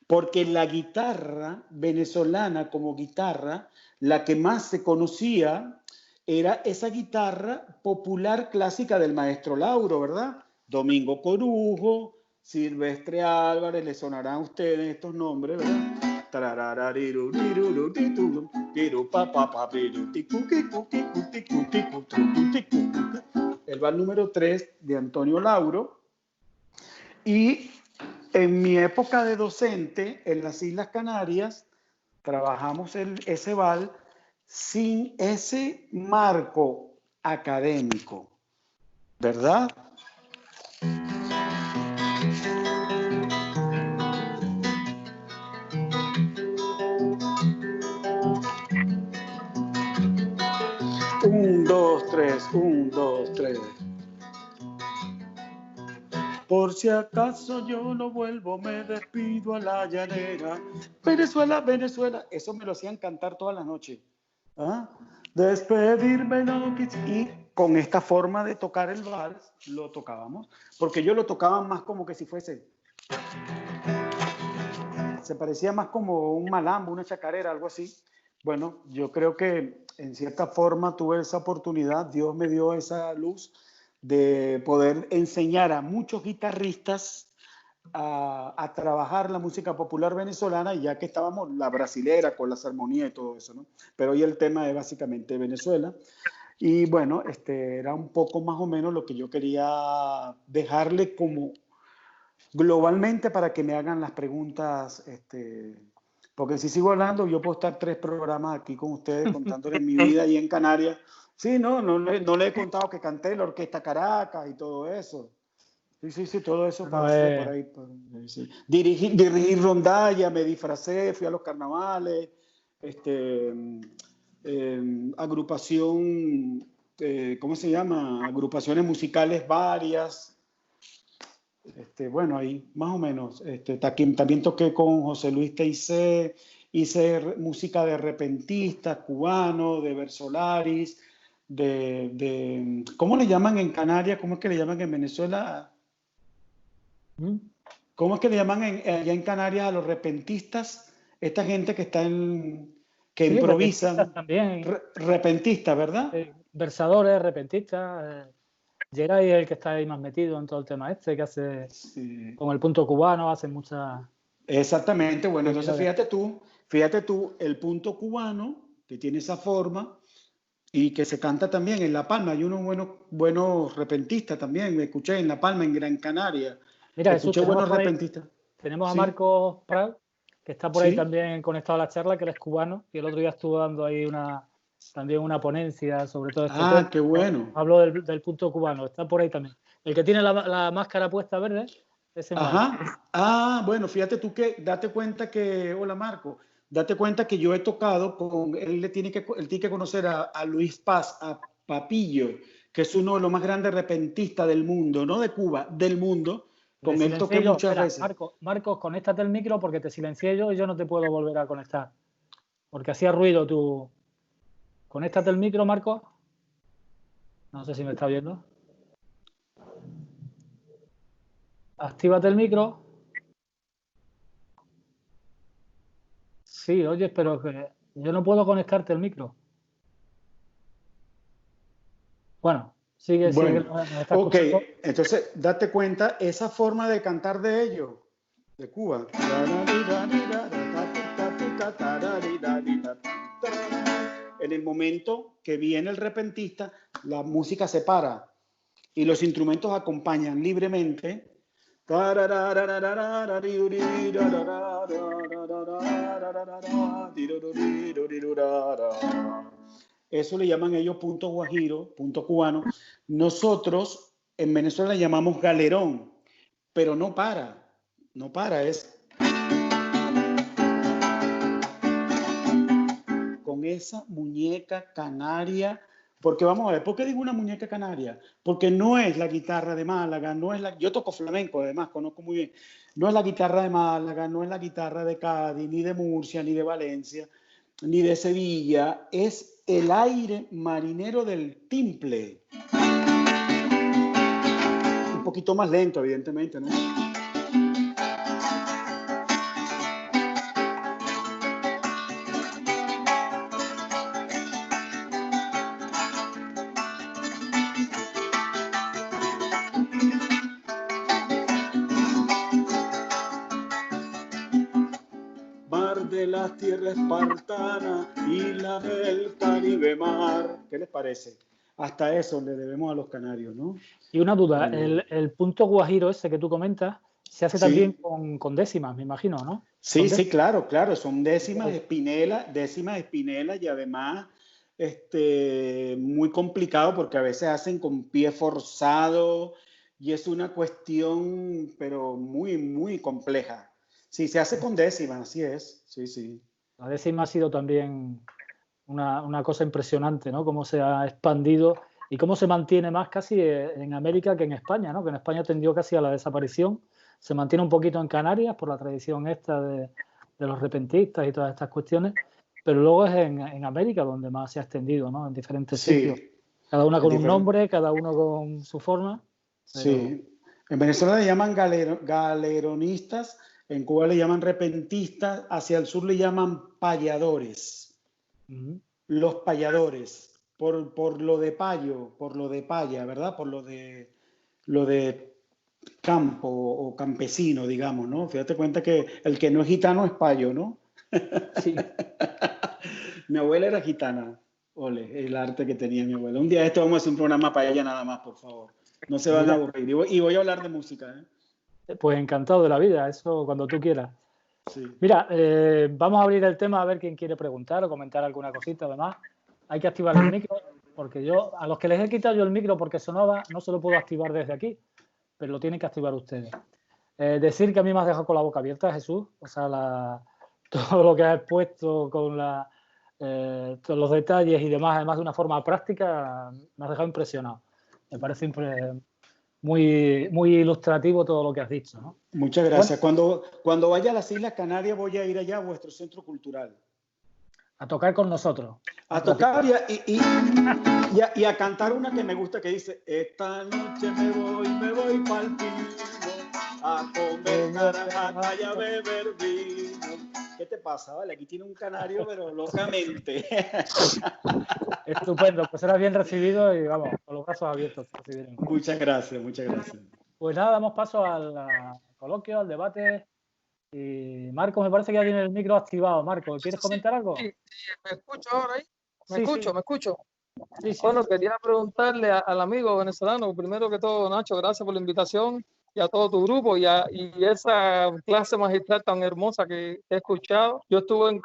porque la guitarra venezolana como guitarra, la que más se conocía era esa guitarra popular clásica del maestro Lauro, ¿verdad? Domingo Corujo, Silvestre Álvarez, les sonarán a ustedes estos nombres, ¿verdad? El bar número 3 de Antonio Lauro. Y en mi época de docente en las Islas Canarias, trabajamos ese bal sin ese marco académico, ¿verdad? Un, dos, tres, un, dos, tres. Por si acaso yo no vuelvo, me despido a la llanera. Venezuela, Venezuela. Eso me lo hacían cantar toda la noche. ¿Ah? Despedirme no quise. Y con esta forma de tocar el vals lo tocábamos, porque yo lo tocaba más como que si fuese, se parecía más como un malambo, una chacarera, algo así. Bueno, yo creo que en cierta forma tuve esa oportunidad, Dios me dio esa luz de poder enseñar a muchos guitarristas a trabajar la música popular venezolana, y ya que estábamos la brasilera con las armonías y todo eso, ¿no? Pero hoy el tema es básicamente Venezuela. Y bueno, era un poco más o menos lo que yo quería dejarle como globalmente para que me hagan las preguntas Porque si sigo hablando, yo puedo estar 3 programas aquí con ustedes contándoles mi vida ahí en Canarias. Sí, no le he contado que canté en la Orquesta Caracas y todo eso. Sí, todo eso pasé por ahí. Sí. Dirigí rondalla, me disfracé, fui a los carnavales, agrupación, ¿cómo se llama? Agrupaciones musicales varias. Bueno, ahí más o menos. También toqué con José Luis Teisé, hice música de repentistas, cubanos, de Versolaris, ¿cómo le llaman en Canarias? ¿Cómo es que le llaman en Venezuela? ¿Cómo es que le llaman allá en Canarias a los repentistas? Esta gente que está que sí, improvisan. También. Repentistas, ¿verdad? Versadores, repentistas. Geray es el que está ahí más metido en todo el tema que hace con el punto cubano, hace muchas... Exactamente, bueno, entonces fíjate tú, el punto cubano, que tiene esa forma, y que se canta también en La Palma. Hay unos buenos repentistas también, me escuché en La Palma, en Gran Canaria. Mira, escuché buenos repentistas. Tenemos a Marcos Prat, que está por ahí también conectado a la charla, que él es cubano, y el otro día estuvo dando ahí también una ponencia sobre todo este tema. Qué bueno. Habló del punto cubano, está por ahí también. El que tiene la máscara puesta verde, ese Ajá. Bueno, fíjate tú date cuenta que, hola Marco, date cuenta que yo he tocado él tiene que conocer a Luis Paz, a Papillo, que es uno de los más grandes repentistas del mundo, no de Cuba, del mundo. Con él toqué muchas veces. Marcos, conéctate el micro porque te silencié yo y yo no te puedo volver a conectar. Porque hacía ruido tú. Conéctate el micro, Marcos. No sé si me está viendo. Actívate el micro. Sí, oye, pero que yo no puedo conectarte el micro. Bueno, sigue. Ok, entonces date cuenta, esa forma de cantar de ellos, de Cuba. En el momento que viene el repentista, la música se para y los instrumentos acompañan libremente. Eso le llaman ellos punto guajiro, punto cubano. Nosotros en Venezuela le llamamos galerón, pero no para, es con esa muñeca canaria. Porque vamos a ver, ¿por qué digo una muñeca canaria? Porque no es la guitarra de Málaga, yo toco flamenco, además, conozco muy bien. No es la guitarra de Málaga, no es la guitarra de Cádiz, ni de Murcia, ni de Valencia, ni de Sevilla. Es el aire marinero del timple. Un poquito más lento, evidentemente, ¿no? La tierra espartana y la del Caribe mar. ¿Qué les parece? Hasta eso le debemos a los canarios, ¿no? Y una duda, el punto guajiro ese que tú comentas se hace también con décimas, me imagino, ¿no? Sí, claro, son décimas espinela y además muy complicado porque a veces hacen con pie forzado y es una cuestión pero muy, muy compleja. Sí, se hace con décimas, así es. Sí. La décima ha sido también una cosa impresionante, ¿no? Cómo se ha expandido y cómo se mantiene más casi en América que en España, ¿no? Que en España tendió casi a la desaparición. Se mantiene un poquito en Canarias por la tradición esta de los repentistas y todas estas cuestiones, pero luego es en América donde más se ha extendido, ¿no? En diferentes sitios. Cada una con un nombre, cada uno con su forma. Pero... Sí. En Venezuela le llaman galeronistas. En Cuba le llaman repentistas, hacia el sur le llaman payadores. Los payadores, por lo de payo, por lo de paya, ¿verdad? Por lo de campo o campesino, digamos, ¿no? Fíjate cuenta que el que no es gitano es payo, ¿no? Sí. Mi abuela era gitana. Ole, el arte que tenía mi abuela. Un día vamos a hacer un programa para ella nada más, por favor. No se van a aburrir. Y voy a hablar de música, ¿eh? Pues encantado de la vida, eso cuando tú quieras. Sí. Mira, vamos a abrir el tema a ver quién quiere preguntar o comentar alguna cosita. Además, hay que activar el micro, porque yo, a los que les he quitado yo el micro porque sonaba, no se lo puedo activar desde aquí, pero lo tienen que activar ustedes. Decir que a mí me has dejado con la boca abierta, Jesús, o sea, todo lo que has expuesto con todos los detalles y demás, además de una forma práctica, me has dejado impresionado. Me parece muy, muy ilustrativo todo lo que has dicho, ¿no? Muchas gracias. Cuando vaya a las Islas Canarias voy a ir allá a vuestro centro cultural. A tocar con nosotros. A tocar y a cantar una que me gusta que dice: esta noche me voy pa'l pino, a comer naranjada y a beber vino. ¿Qué te pasa? Vale, aquí tiene un canario, pero locamente. Estupendo, pues será bien recibido y vamos, con los brazos abiertos. Muchas gracias, muchas gracias. Pues nada, damos paso al coloquio, al debate. Y Marco, me parece que ya tiene el micro activado. Marco, ¿quieres comentar algo? Sí, ¿me escucho ahora ahí? ¿Me escucho? Sí. Bueno, quería preguntarle al amigo venezolano, primero que todo, Nacho, gracias por la invitación y a todo tu grupo y esa clase magistral tan hermosa que he escuchado. Yo estuve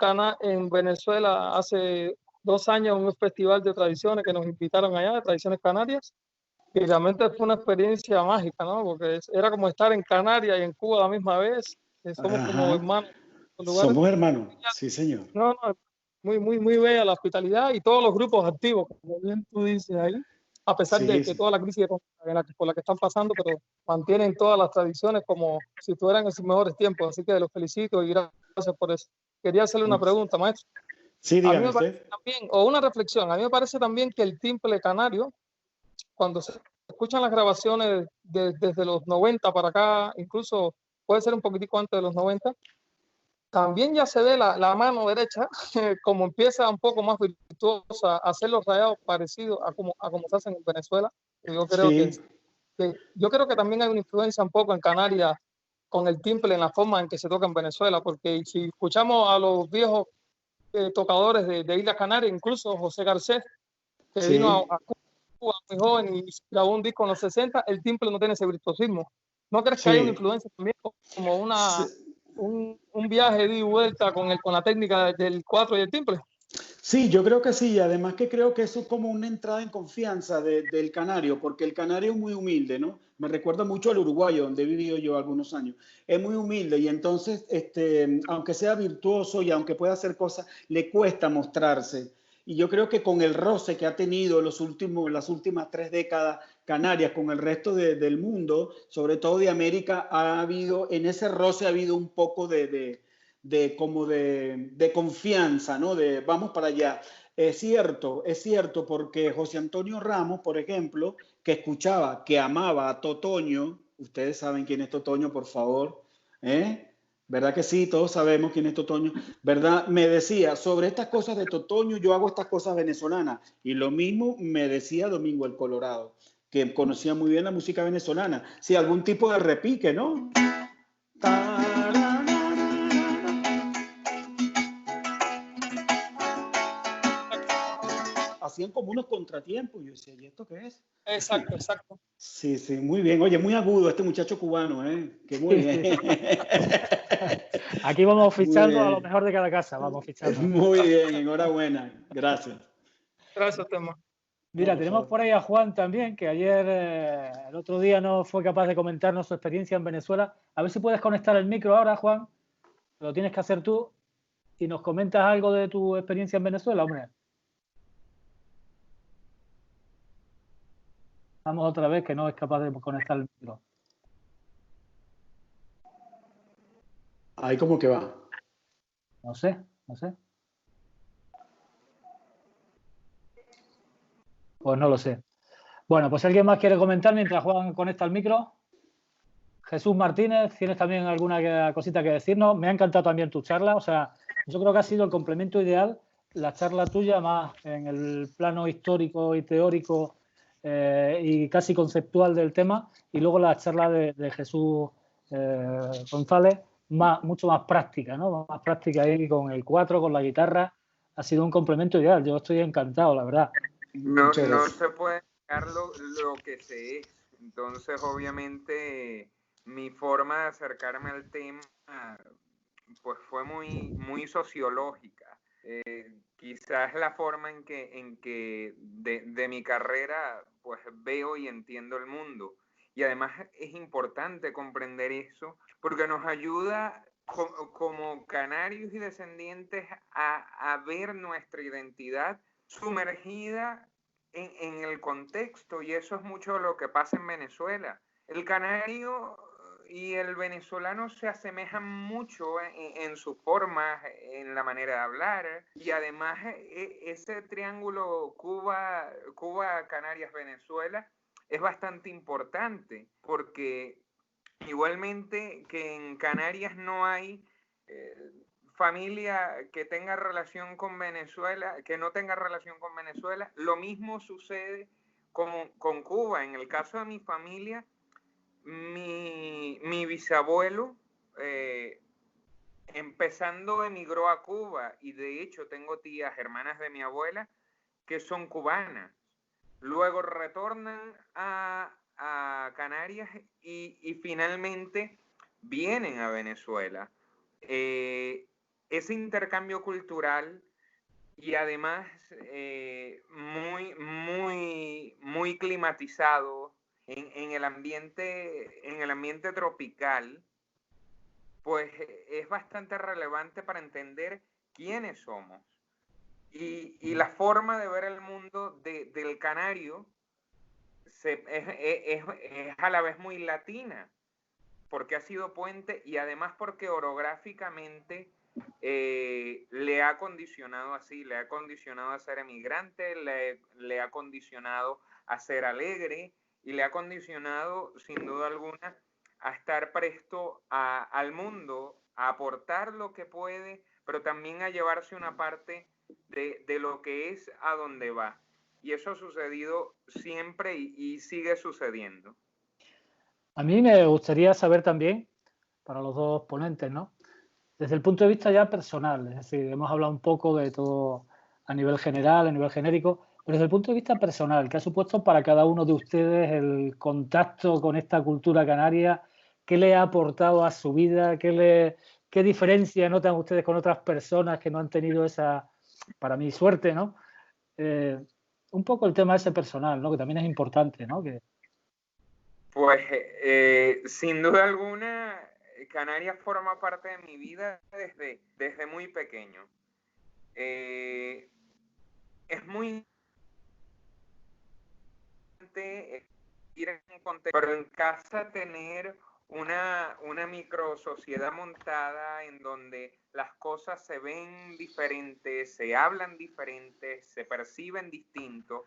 en Venezuela hace 2 años en un festival de tradiciones que nos invitaron allá, de tradiciones canarias, y realmente fue una experiencia mágica, ¿no? Porque era como estar en Canarias y en Cuba a la misma vez. Somos como hermanos. Somos hermanos, sí, señor. No, muy bella la hospitalidad y todos los grupos activos, como bien tú dices ahí, a pesar de que toda la crisis por la que están pasando, pero mantienen todas las tradiciones como si estuvieran en sus mejores tiempos. Así que los felicito y gracias por eso. Quería hacerle una pregunta, maestro. Sí, dígame usted. También, o una reflexión. A mí me parece también que el timple canario, cuando se escuchan las grabaciones desde los 90 para acá, incluso puede ser un poquitico antes de los 90, también ya se ve la mano derecha como empieza un poco más virtuosa a hacer los rayados parecidos a como se hacen en Venezuela. Yo creo yo creo que también hay una influencia un poco en Canarias con el timple en la forma en que se toca en Venezuela, porque si escuchamos a los viejos tocadores de Islas Canarias, incluso José Garcés, que vino a Cuba muy joven y grabó un disco en los 60, el timple no tiene ese virtuosismo. ¿No crees que hay una influencia también como un viaje de ida y vuelta con la técnica del 4 y el timple? Sí, yo creo que sí. Además que creo que eso es como una entrada en confianza del canario, porque el canario es muy humilde, ¿no? Me recuerda mucho al uruguayo, donde he vivido yo algunos años. Es muy humilde y entonces, aunque sea virtuoso y aunque pueda hacer cosas, le cuesta mostrarse. Y yo creo que con el roce que ha tenido las últimas 3 décadas Canarias con el resto del mundo, sobre todo de América, en ese roce ha habido un poco de confianza, ¿no? De vamos para allá. Es cierto, porque José Antonio Ramos, por ejemplo, que amaba a Totoño, ustedes saben quién es Totoño, por favor, ¿eh? ¿Verdad que sí? Todos sabemos quién es Totoño, ¿verdad? Me decía, sobre estas cosas de Totoño, yo hago estas cosas venezolanas. Y lo mismo me decía Domingo el Colorado, que conocía muy bien la música venezolana. Sí, algún tipo de repique, ¿no? Hacían como unos contratiempos. Yo decía, ¿y esto qué es? Exacto. Sí, muy bien. Oye, muy agudo este muchacho cubano, ¿eh? Que muy bien. Aquí vamos fichando a lo mejor de cada casa, vamos fichando. Muy bien, enhorabuena. Gracias. Gracias, Tema. Mira, tenemos por ahí a Juan también, que ayer, el otro día, no fue capaz de comentarnos su experiencia en Venezuela. A ver si puedes conectar el micro ahora, Juan. Lo tienes que hacer tú y nos comentas algo de tu experiencia en Venezuela, hombre. Vamos otra vez, que no es capaz de conectar el micro. Ahí como que va. No sé. Pues no lo sé. Bueno, pues ¿alguien más quiere comentar mientras Juan conecta el micro? Jesús Martínez, ¿tienes también alguna cosita que decirnos? Me ha encantado también tu charla. O sea, yo creo que ha sido el complemento ideal, la charla tuya, más en el plano histórico y teórico y casi conceptual del tema, y luego la charla de Jesús González, mucho más práctica, ¿no? Más práctica ahí con el 4, con la guitarra. Ha sido un complemento ideal. Yo estoy encantado, la verdad. No se puede negar lo que se es. Entonces, obviamente, mi forma de acercarme al tema pues fue muy sociológica. Quizás la forma en que de mi carrera pues veo y entiendo el mundo. Y además es importante comprender eso porque nos ayuda como canarios y descendientes a ver nuestra identidad sumergida en el contexto, y eso es mucho lo que pasa en Venezuela. El canario y el venezolano se asemejan mucho en sus formas, en la manera de hablar, y además ese triángulo Cuba, Canarias, Venezuela es bastante importante, porque igualmente que en Canarias no hay familia que tenga relación con Venezuela, que no tenga relación con Venezuela, lo mismo sucede con Cuba. En el caso de mi familia, mi bisabuelo empezando emigró a Cuba, y de hecho tengo tías, hermanas de mi abuela, que son cubanas. Luego retornan a Canarias y finalmente vienen a Venezuela. Ese intercambio cultural y además muy climatizado en el ambiente tropical, pues es bastante relevante para entender quiénes somos. Y la forma de ver el mundo del canario es a la vez muy latina, porque ha sido puente y además porque orográficamente le ha condicionado así, le ha condicionado a ser emigrante, le ha condicionado a ser alegre y le ha condicionado sin duda alguna a estar presto al mundo, a aportar lo que puede, pero también a llevarse una parte de lo que es a donde va. Y eso ha sucedido siempre y sigue sucediendo. A mí me gustaría saber también, para los dos ponentes, ¿no? Desde el punto de vista ya personal, es decir, hemos hablado un poco de todo a nivel general, a nivel genérico, pero desde el punto de vista personal, ¿qué ha supuesto para cada uno de ustedes el contacto con esta cultura canaria? ¿Qué le ha aportado a su vida? ¿Qué diferencia notan ustedes con otras personas que no han tenido esa, para mí, suerte, ¿no? Un poco el tema ese personal, ¿no? Que también es importante, ¿no? Pues sin duda alguna, Canarias forma parte de mi vida desde muy pequeño. Es muy importante ir en un contexto, pero en casa tener una micro sociedad montada en donde las cosas se ven diferentes, se hablan diferentes, se perciben distintos.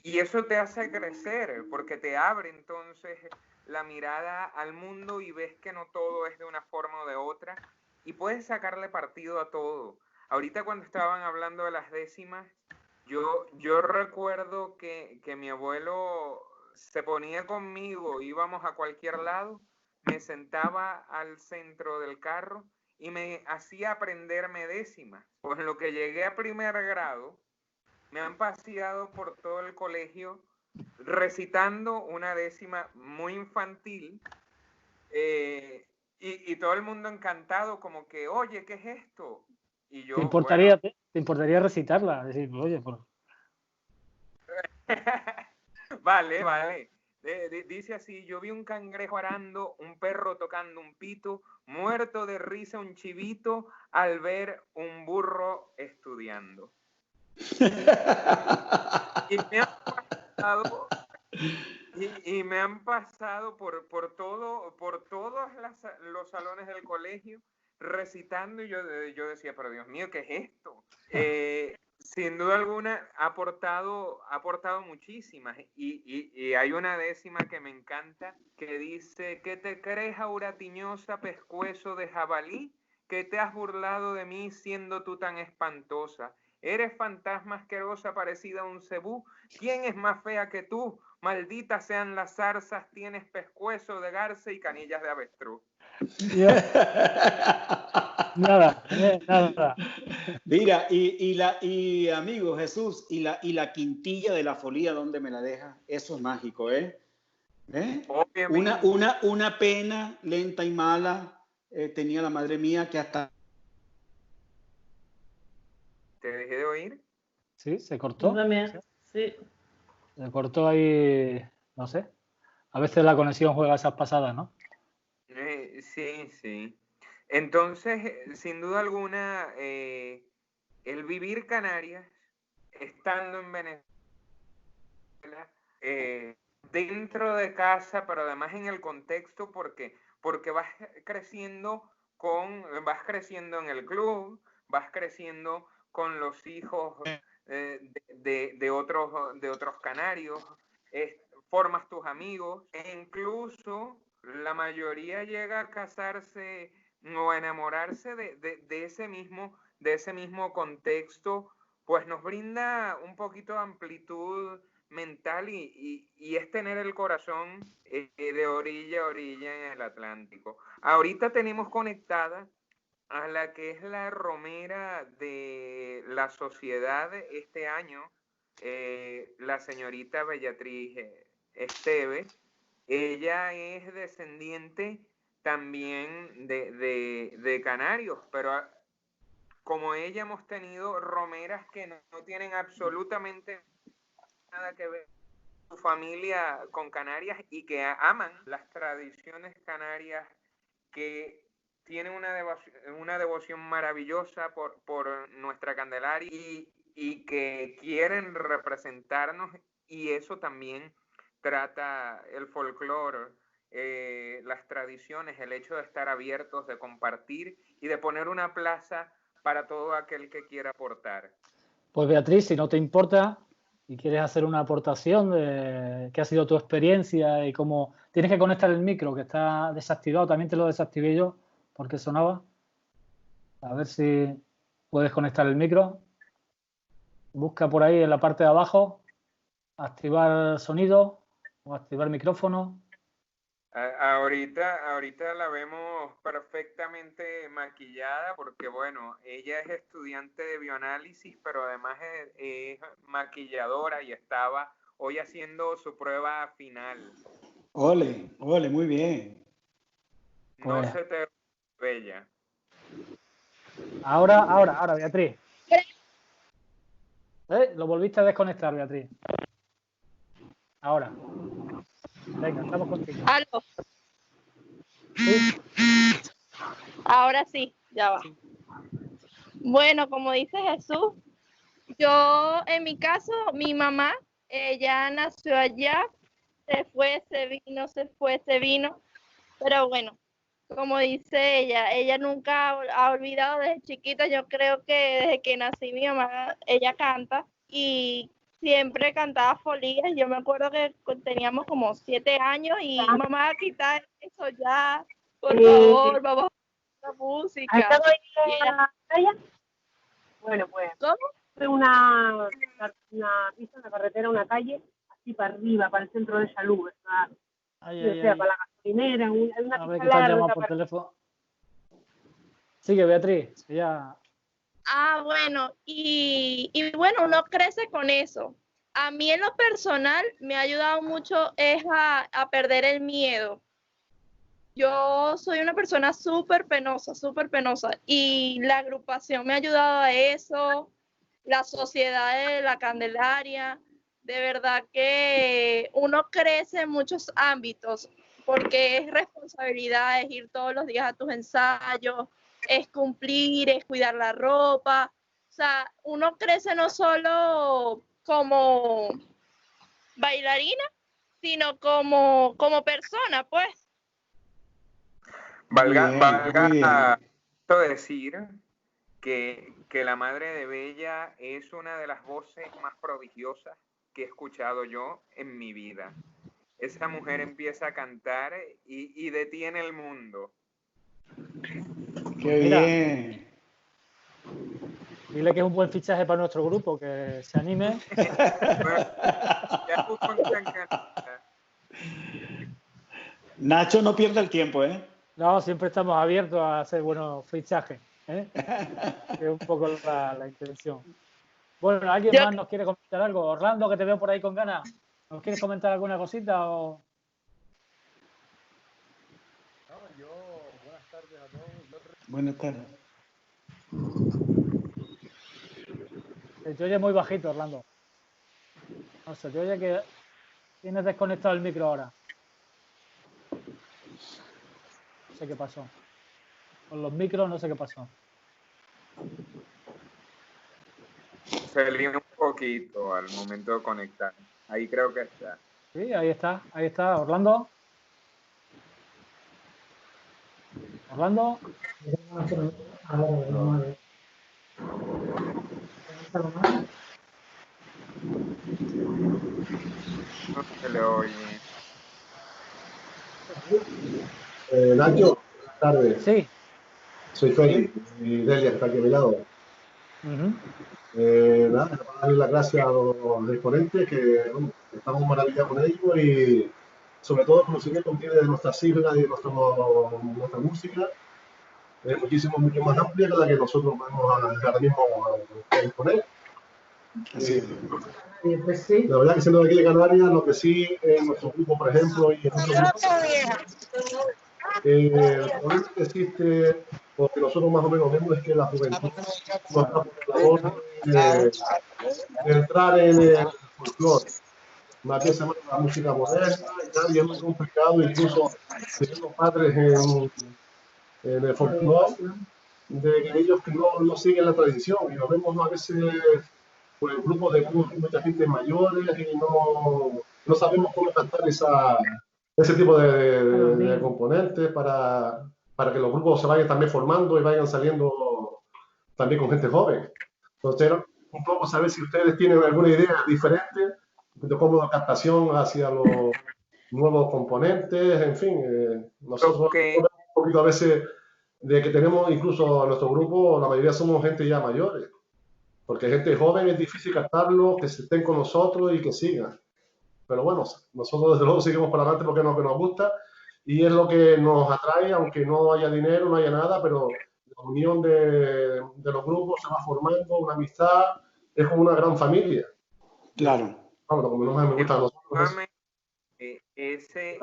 Y eso te hace crecer, porque te abre entonces la mirada al mundo y ves que no todo es de una forma o de otra y puedes sacarle partido a todo. Ahorita cuando estaban hablando de las décimas, yo recuerdo que mi abuelo se ponía conmigo, íbamos a cualquier lado, me sentaba al centro del carro y me hacía aprenderme décimas. Pues en lo que llegué a primer grado, me han paseado por todo el colegio recitando una décima muy infantil y todo el mundo encantado, como que, oye, ¿qué es esto? Y yo, ¿Te importaría recitarla? Decir, oye, Vale. Dice así: yo vi un cangrejo arando, un perro tocando un pito, muerto de risa un chivito al ver un burro estudiando. Y me han pasado por todos los salones del colegio recitando, y yo decía, pero Dios mío, ¿qué es esto? Sin duda alguna ha aportado muchísimas, y hay una décima que me encanta que dice: ¿qué te crees, auratiñosa, pescuezo de jabalí? ¿Que te has burlado de mí siendo tú tan espantosa? Eres fantasma asquerosa parecida a un cebú. ¿Quién es más fea que tú? Malditas sean las zarzas, tienes pescuezo de garza y canillas de avestruz. Nada. Mira, y amigo Jesús, y la quintilla de la folía, ¿dónde me la deja? Eso es mágico, ¿eh? Una pena lenta y mala tenía la madre mía, que hasta Te dejé de oír. Sí, se cortó. También, sí. Se cortó ahí, no sé. A veces la conexión juega esas pasadas, ¿no? Sí, sí. Entonces, sin duda alguna, el vivir Canarias, estando en Venezuela, dentro de casa, pero además en el contexto, porque vas creciendo en el club, vas creciendo con los hijos de otros canarios, formas tus amigos, e incluso la mayoría llega a casarse o a enamorarse de ese mismo contexto, pues nos brinda un poquito de amplitud mental y es tener el corazón de orilla a orilla en el Atlántico. Ahorita tenemos conectada a la que es la romera de la sociedad este año, la señorita Beatriz Esteves. Ella es descendiente también de canarios, pero como ella hemos tenido romeras que no tienen absolutamente nada que ver con su familia con Canarias y que aman las tradiciones canarias, que tienen una devoción maravillosa por nuestra Candelaria y que quieren representarnos, y eso también trata el folclore, las tradiciones, el hecho de estar abiertos, de compartir y de poner una plaza para todo aquel que quiera aportar. Pues Beatriz, si no te importa y quieres hacer una aportación de qué ha sido tu experiencia y cómo tienes que conectar el micro, que está desactivado, también te lo desactivé yo porque sonaba. A ver si puedes conectar el micro. Busca por ahí en la parte de abajo, activar sonido o activar micrófono. Ahorita la vemos perfectamente maquillada porque, bueno, ella es estudiante de bioanálisis, pero además es maquilladora y estaba hoy haciendo su prueba final. Ole, ole, muy bien. No Pues, se te ve bella. Ahora, Beatriz. Lo volviste a desconectar, Beatriz. Ahora. Venga, estamos contigo. Aló, Sí, ahora sí, ya va. Bueno, como dice Jesús, yo en mi caso, mi mamá, ella nació allá, se fue, se fue, se vino, pero bueno, como dice ella nunca ha olvidado desde chiquita. Yo creo que desde que nací mi mamá, ella canta y siempre cantaba folías. Yo me acuerdo que teníamos como 7 años y mamá, quita eso ya, por favor, vamos a la música. Y era, Bueno, pues ¿cómo? fue una pista, una carretera, una calle, así para arriba, para el centro de Salud, ay, o sea, para la gasolinera, una A ver, pista que te han llamado larga. por teléfono. Sigue, Beatriz. Ya. Bueno, y bueno, uno crece con eso. A mí en lo personal me ha ayudado mucho es a perder el miedo. Yo soy una persona súper penosa, y la agrupación me ha ayudado a eso, la sociedad de la Candelaria. De verdad que uno crece en muchos ámbitos porque es responsabilidad, es ir todos los días a tus ensayos, es cumplir, es cuidar la ropa. O sea, uno crece no solo como bailarina, sino como persona, pues. Valga esto decir que la madre de Bella es una de las voces más prodigiosas que he escuchado yo en mi vida. Esa mujer empieza a cantar y detiene el mundo. Qué Mira, bien. dile que es un buen fichaje para nuestro grupo, que se anime. Ya Nacho no pierde el tiempo, ¿eh? No, siempre estamos abiertos a hacer buenos fichajes, ¿eh? Que es un poco la intención. Bueno, ¿alguien más nos quiere comentar algo? Orlando, que te veo por ahí con ganas. ¿Nos quieres comentar alguna cosita o...? Buenas tardes a todos. Buenas tardes. Se te oye muy bajito, Orlando. No, se te oye que tienes desconectado el micro ahora. No sé qué pasó. Con los micros no sé qué pasó. Se lió un poquito al momento de conectar. Ahí creo que está. Sí, ahí está, Orlando. Orlando. No se le oye. Nacho, buenas tardes. Sí. Soy Félix y Delia, que está aquí a mi lado. Nada, para darle las gracias a los exponentes, que bueno, estamos maravillados con ellos y sobre todo el conocimiento que tiene de nuestra sigla y de nuestra música. Es mucho más amplia que la que nosotros vamos ahora mismo a exponer. Así es. La verdad que siendo de aquí de Canarias, lo que sí, en nuestro grupo, por ejemplo, y en otros grupos, el problema que existe, o que nosotros más o menos vemos, es que la juventud no está por la labor de entrar en el folclore. Más bien se mete la música moderna y tal, y es muy complicado, incluso teniendo padres en el folclore, de que ellos que no siguen la tradición. Y lo vemos a veces por el grupo de mucha gente mayores y no sabemos cómo cantar ese tipo de componentes para que los grupos se vayan también formando y vayan saliendo también con gente joven. Entonces, un poco saber si ustedes tienen alguna idea diferente de cómo la captación hacia los nuevos componentes, en fin, nosotros un poquito a veces de que tenemos incluso a nuestro grupo, la mayoría somos gente ya mayores, porque gente joven es difícil captarlo, que se estén con nosotros y que sigan. Pero bueno, nosotros desde luego seguimos para adelante porque es lo que nos gusta y es lo que nos atrae, aunque no haya dinero, no haya nada, pero la unión de los grupos se va formando, una amistad, es como una gran familia. Claro. Bueno, como no me gusta a nosotros. Ese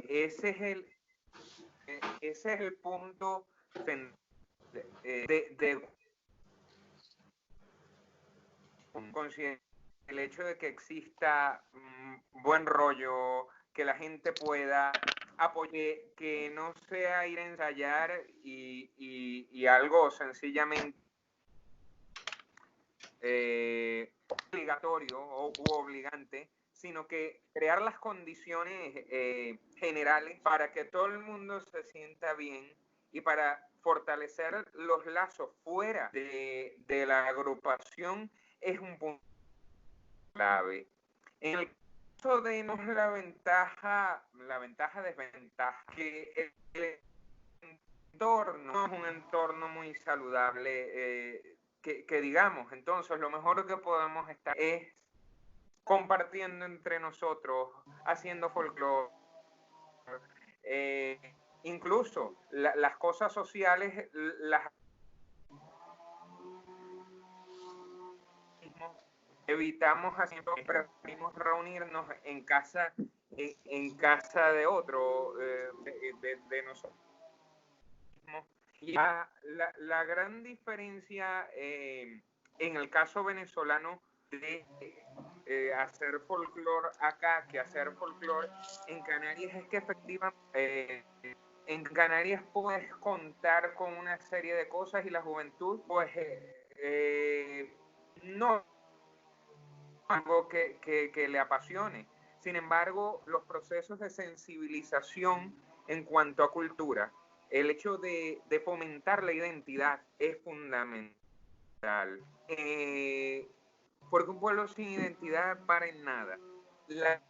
es el punto de el hecho de que exista buen rollo, que la gente pueda apoyar, que no sea ir a ensayar y algo sencillamente obligatorio u obligante, sino que crear las condiciones generales para que todo el mundo se sienta bien y para fortalecer los lazos fuera de la agrupación es un punto clave. En el caso de la ventaja, desventaja, que el entorno no es un entorno muy saludable, que digamos, entonces lo mejor que podemos estar es compartiendo entre nosotros, haciendo folclore, incluso las cosas sociales, las evitamos haciendo, preferimos reunirnos en casa de otro, de nosotros mismos. Y la gran diferencia en el caso venezolano de hacer folclore acá que hacer folclore en Canarias es que efectivamente en Canarias puedes contar con una serie de cosas y la juventud pues no algo que le apasione. Sin embargo, los procesos de sensibilización en cuanto a cultura, el hecho de fomentar la identidad es fundamental. Porque un pueblo sin identidad para en nada. La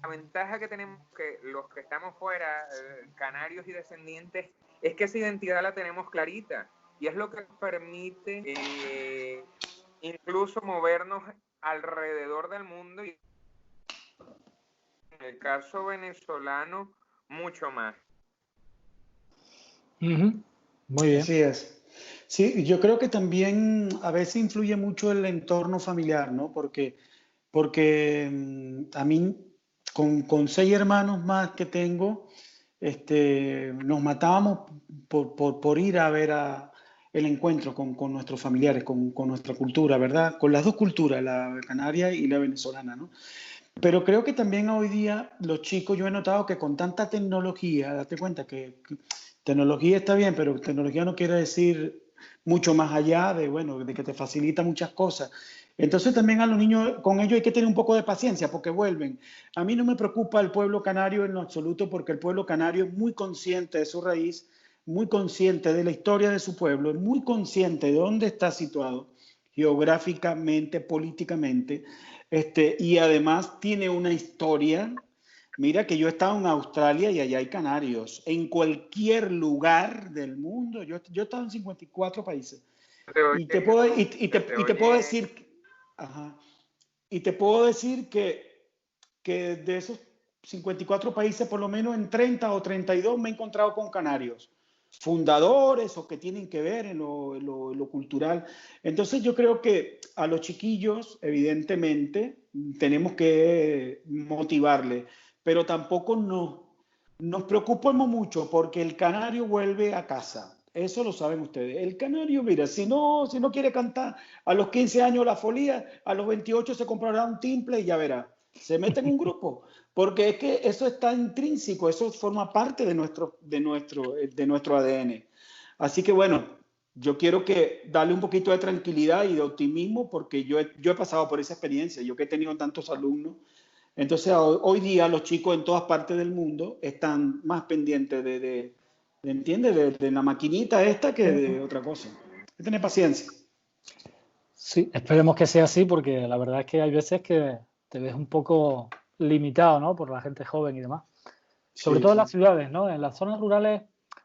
ventaja que tenemos que los que estamos fuera, canarios y descendientes, es que esa identidad la tenemos clarita y es lo que permite incluso movernos alrededor del mundo y en el caso venezolano mucho más. Muy bien. Así es. Sí, yo creo que también a veces influye mucho el entorno familiar, ¿no? Porque a mí, con 6 hermanos más que tengo, nos matábamos por ir a ver el encuentro con nuestros familiares, con nuestra cultura, ¿verdad? Con las dos culturas, la canaria y la venezolana, ¿no? Pero creo que también hoy día los chicos, yo he notado que con tanta tecnología, date cuenta que tecnología está bien, pero tecnología no quiere decir mucho más allá de, bueno, de que te facilita muchas cosas. Entonces también a los niños, con ellos hay que tener un poco de paciencia porque vuelven. A mí no me preocupa el pueblo canario en lo absoluto porque el pueblo canario es muy consciente de su raíz, muy consciente de la historia de su pueblo, es muy consciente de dónde está situado geográficamente, políticamente, y además tiene una historia. Mira que yo he estado en Australia y allá hay canarios. En cualquier lugar del mundo, yo he estado en 54 países. Y te puedo, y te puedo decir, ajá, y te puedo decir que de esos 54 países, por lo menos en 30 o 32 me he encontrado con canarios, fundadores o que tienen que ver en lo cultural. Entonces yo creo que a los chiquillos, evidentemente, tenemos que motivarles, pero tampoco nos preocupamos mucho porque el canario vuelve a casa. Eso lo saben ustedes. El canario, mira, si no quiere cantar a los 15 años la folía, a los 28 se comprará un timple y ya verá. Se mete en un grupo, porque es que eso está intrínseco, eso forma parte de nuestro ADN. Así que bueno, yo quiero que darle un poquito de tranquilidad y de optimismo, porque yo he pasado por esa experiencia, yo que he tenido tantos alumnos. Entonces, hoy día los chicos en todas partes del mundo están más pendientes ¿entiendes? De la maquinita esta que de otra cosa. Hay que tener paciencia. Sí, esperemos que sea así, porque la verdad es que hay veces que te ves un poco limitado, ¿no? Por la gente joven y demás. Sobre todo en las ciudades, ¿no? En las zonas rurales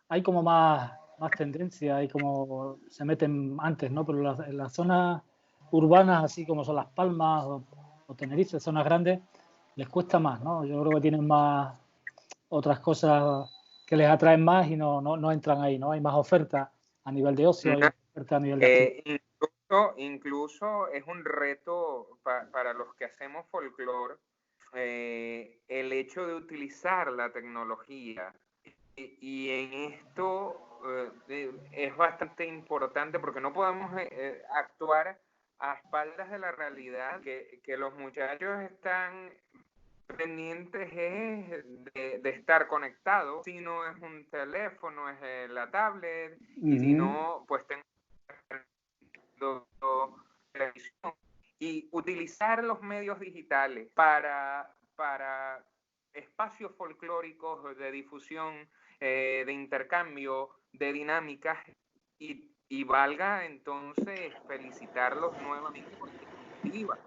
hay como más tendencia, hay como se meten antes, ¿no? Pero en las zonas urbanas, así como son Las Palmas o Tenerife, zonas grandes, les cuesta más, ¿no? Yo creo que tienen más otras cosas que les atraen más y no entran ahí, ¿no? Hay más oferta a nivel de ocio, hay oferta a nivel de... Incluso es un reto para los que hacemos folclore, el hecho de utilizar la tecnología. Y en esto es bastante importante porque no podemos actuar a espaldas de la realidad, que los muchachos están pendientes de estar conectados. Si no es un teléfono, es la tablet, y si no, pues tengo televisión. Y utilizar los medios digitales para espacios folclóricos de difusión, de intercambio, de dinámicas, y valga entonces felicitarlos nuevamente por la iniciativa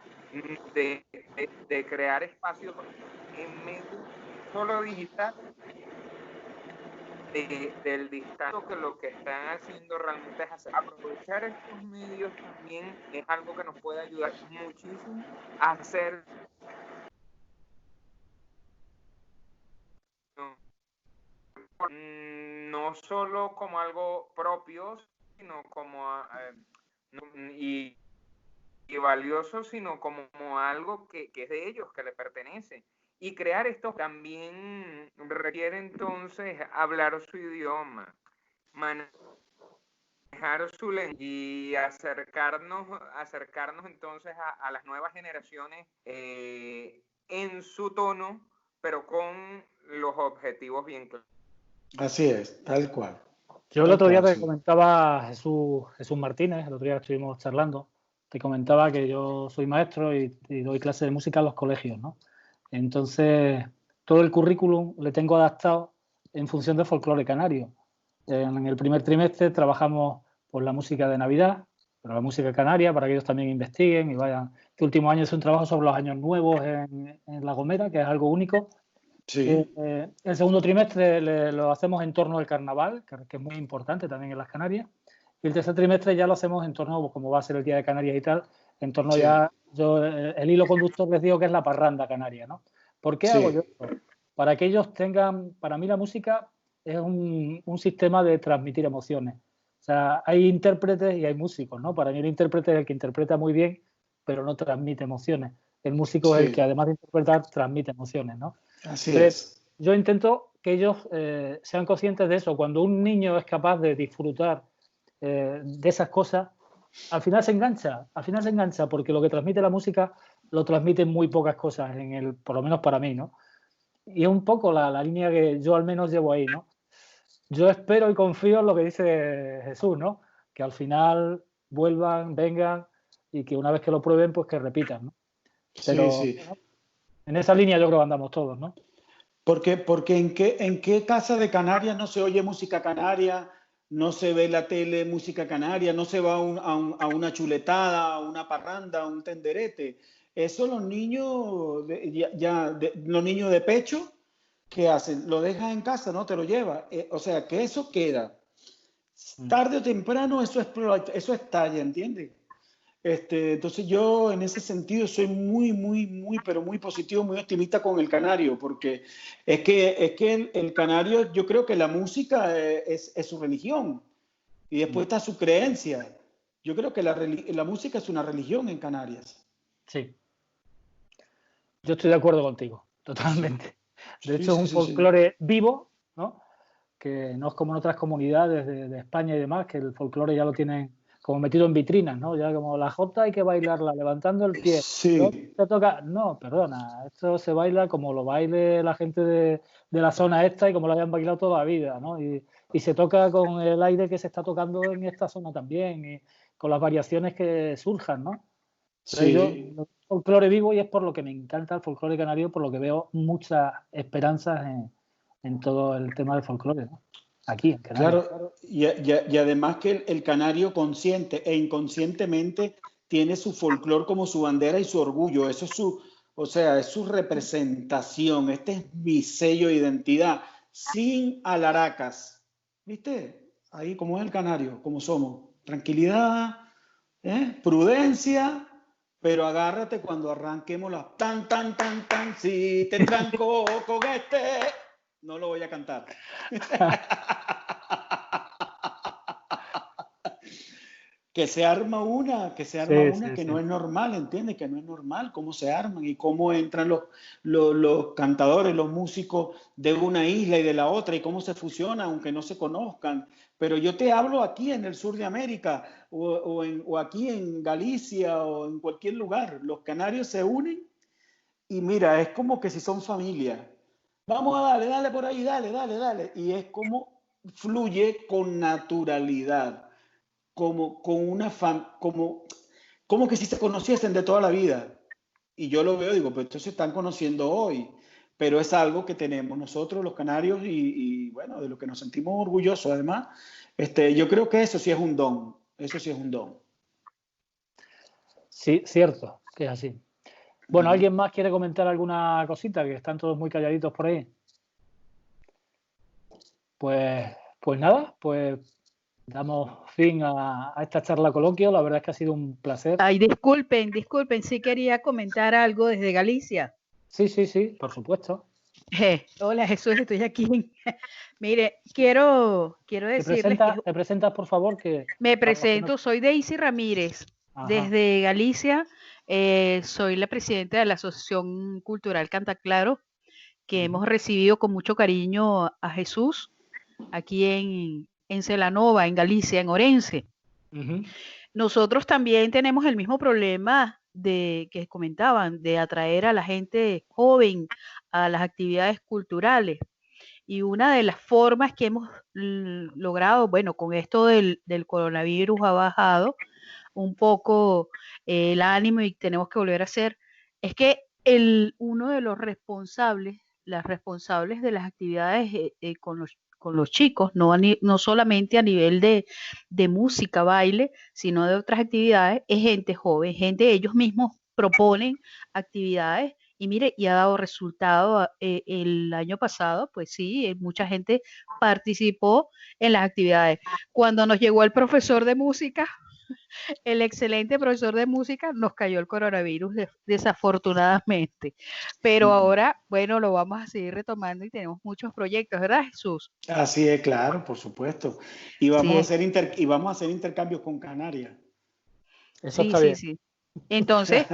de crear espacios en medio solo digital del distante, que lo que están haciendo realmente es aprovechar estos medios. También es algo que nos puede ayudar muchísimo a hacer no solo como algo propio, sino como y valioso, sino como algo que es de ellos, que le pertenece. Y crear esto también requiere entonces hablar su idioma, manejar su lengua y acercarnos entonces a las nuevas generaciones en su tono, pero con los objetivos bien claros. Así es, tal cual. Yo el otro día te comentaba, Jesús Martínez, el otro día estuvimos charlando, te comentaba que yo soy maestro y doy clases de música en los colegios, ¿no? Entonces, todo el currículum le tengo adaptado en función de folclore canario. En el primer trimestre trabajamos por la música de Navidad, pero la música canaria, para que ellos también investiguen y vayan. Este último año es un trabajo sobre los años nuevos en La Gomera, que es algo único. Sí. El segundo trimestre lo hacemos en torno al carnaval, que es muy importante también en las Canarias. Y el tercer trimestre ya lo hacemos en torno, como va a ser el Día de Canarias y tal, en torno ya, el hilo conductor les digo que es la parranda canaria, ¿no? ¿Por qué hago yo esto? Para que ellos tengan, para mí la música es un sistema de transmitir emociones. O sea, hay intérpretes y hay músicos, ¿no? Para mí el intérprete es el que interpreta muy bien, pero no transmite emociones. El músico es el que, además de interpretar, transmite emociones, ¿no? Así es. Yo intento que ellos sean conscientes de eso. Cuando un niño es capaz de disfrutar de esas cosas, al final se engancha, porque lo que transmite la música lo transmiten muy pocas cosas, por lo menos para mí, ¿no? Y es un poco la línea que yo al menos llevo ahí, ¿no? Yo espero y confío en lo que dice Jesús, ¿no? Que al final vuelvan, vengan y que una vez que lo prueben, pues que repitan, ¿no? Pero Sí. bueno, en esa línea yo creo que andamos todos, ¿no? Porque ¿en qué casa de Canarias no se oye música canaria, no se ve la tele música canaria, no se va a una chuletada, a una parranda, a un tenderete? Eso los niños, los niños de pecho, ¿qué hacen? Lo dejas en casa, ¿no? Te lo llevas. O sea, que eso queda. Tarde o temprano eso estalla, ¿entiendes? Entonces yo en ese sentido soy pero muy positivo, muy optimista con el canario, porque es que el canario, yo creo que la música es su religión y después está su creencia. Yo creo que la música es una religión en Canarias. Sí. Yo estoy de acuerdo contigo, totalmente. De hecho, es un Sí. folclore vivo, ¿no? Que no es como en otras comunidades de España y demás, que el folclore ya lo tienen como metido en vitrinas, ¿no? Ya como la jota hay que bailarla levantando el pie. Sí. Te toca, no, perdona, esto se baila como lo baile la gente de la zona esta y como lo hayan bailado toda la vida, ¿no? Y se toca con el aire que se está tocando en esta zona también y con las variaciones que surjan, ¿no? Pero Sí. yo folclore vivo, y es por lo que me encanta el folclore canario, por lo que veo muchas esperanzas en todo el tema del folclore, ¿no? Aquí, en Canarias. Claro, y además que el canario consciente e inconscientemente tiene su folclor como su bandera y su orgullo. Eso es es su representación. Este es mi sello de identidad, sin alaracas. ¿Viste? Ahí como es el canario, como somos. Tranquilidad, prudencia, pero agárrate cuando arranquemos las tan, si te tranco con no lo voy a cantar. Que se arma una que no es normal, ¿entiendes? Que no es normal cómo se arman y cómo entran los cantadores, los músicos de una isla y de la otra y cómo se fusionan, aunque no se conozcan. Pero yo te hablo aquí en el sur de América o aquí en Galicia o en cualquier lugar. Los canarios se unen y mira, es como que si son familia. Vamos a dale por ahí, dale. Y es como fluye con naturalidad, como que si se conociesen de toda la vida. Y yo lo veo, digo, pues estos se están conociendo hoy, pero es algo que tenemos nosotros los canarios y bueno, de lo que nos sentimos orgullosos además. Yo creo que eso sí es un don, Sí, cierto, que es así. Bueno, ¿alguien más quiere comentar alguna cosita? Que están todos muy calladitos por ahí. Pues nada, pues damos fin a esta charla coloquio. La verdad es que ha sido un placer. Ay, disculpen, sí quería comentar algo desde Galicia. Sí, por supuesto. Hola Jesús, estoy aquí. Mire, quiero decirles ¿Te presentas, por favor? Me presento, soy Daisy Ramírez, desde Galicia. Soy la presidenta de la Asociación Cultural Cantaclaro, que hemos recibido con mucho cariño a Jesús aquí en Celanova, en Galicia, en Orense. Nosotros también tenemos el mismo problema que comentaban, de atraer a la gente joven a las actividades culturales. Y una de las formas que hemos logrado, bueno, con esto del coronavirus ha bajado un poco el ánimo y tenemos que volver a hacer, es que uno de los las responsables de las actividades con los chicos, no solamente a nivel de música, baile, sino de otras actividades, es gente joven, ellos mismos proponen actividades y mire, y ha dado resultado. El año pasado, pues sí, mucha gente participó en las actividades. Cuando nos llegó el profesor de música, el excelente profesor de música, nos cayó el coronavirus desafortunadamente. Pero ahora, bueno, lo vamos a seguir retomando y tenemos muchos proyectos, ¿verdad, Jesús? Así es, claro, por supuesto. Y vamos a hacer intercambios con Canarias. Eso está bien. Sí. Entonces,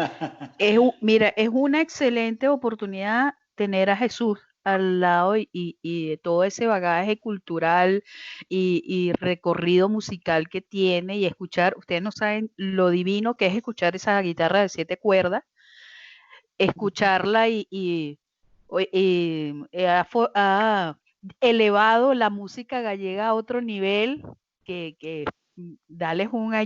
mira, es una excelente oportunidad tener a Jesús al lado y de todo ese bagaje cultural y recorrido musical que tiene y escuchar, ustedes no saben lo divino que es escuchar esa guitarra de 7 cuerdas, escucharla ha elevado la música gallega a otro nivel que darles una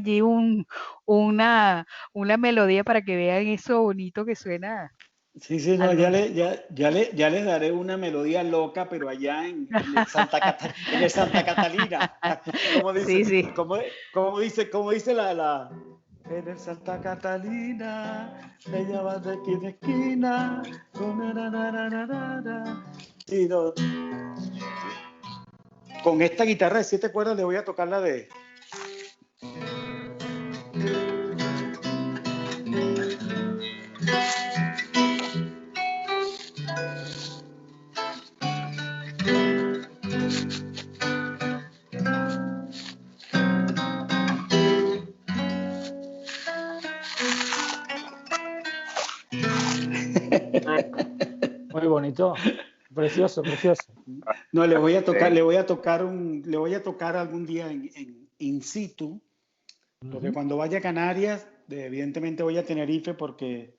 melodía para que vean eso bonito que suena. Sí, sí, no, ya les daré una melodía loca, pero allá en el en el Santa Catalina. Como dice, Sí, sí. como dice la en el Santa Catalina, ella va de esquina a esquina. Y no, con esta guitarra de 7 cuerdas le voy a tocar la de... Muy bonito, precioso, precioso. No, le voy a tocar algún día in situ, porque cuando vaya a Canarias, evidentemente voy a Tenerife porque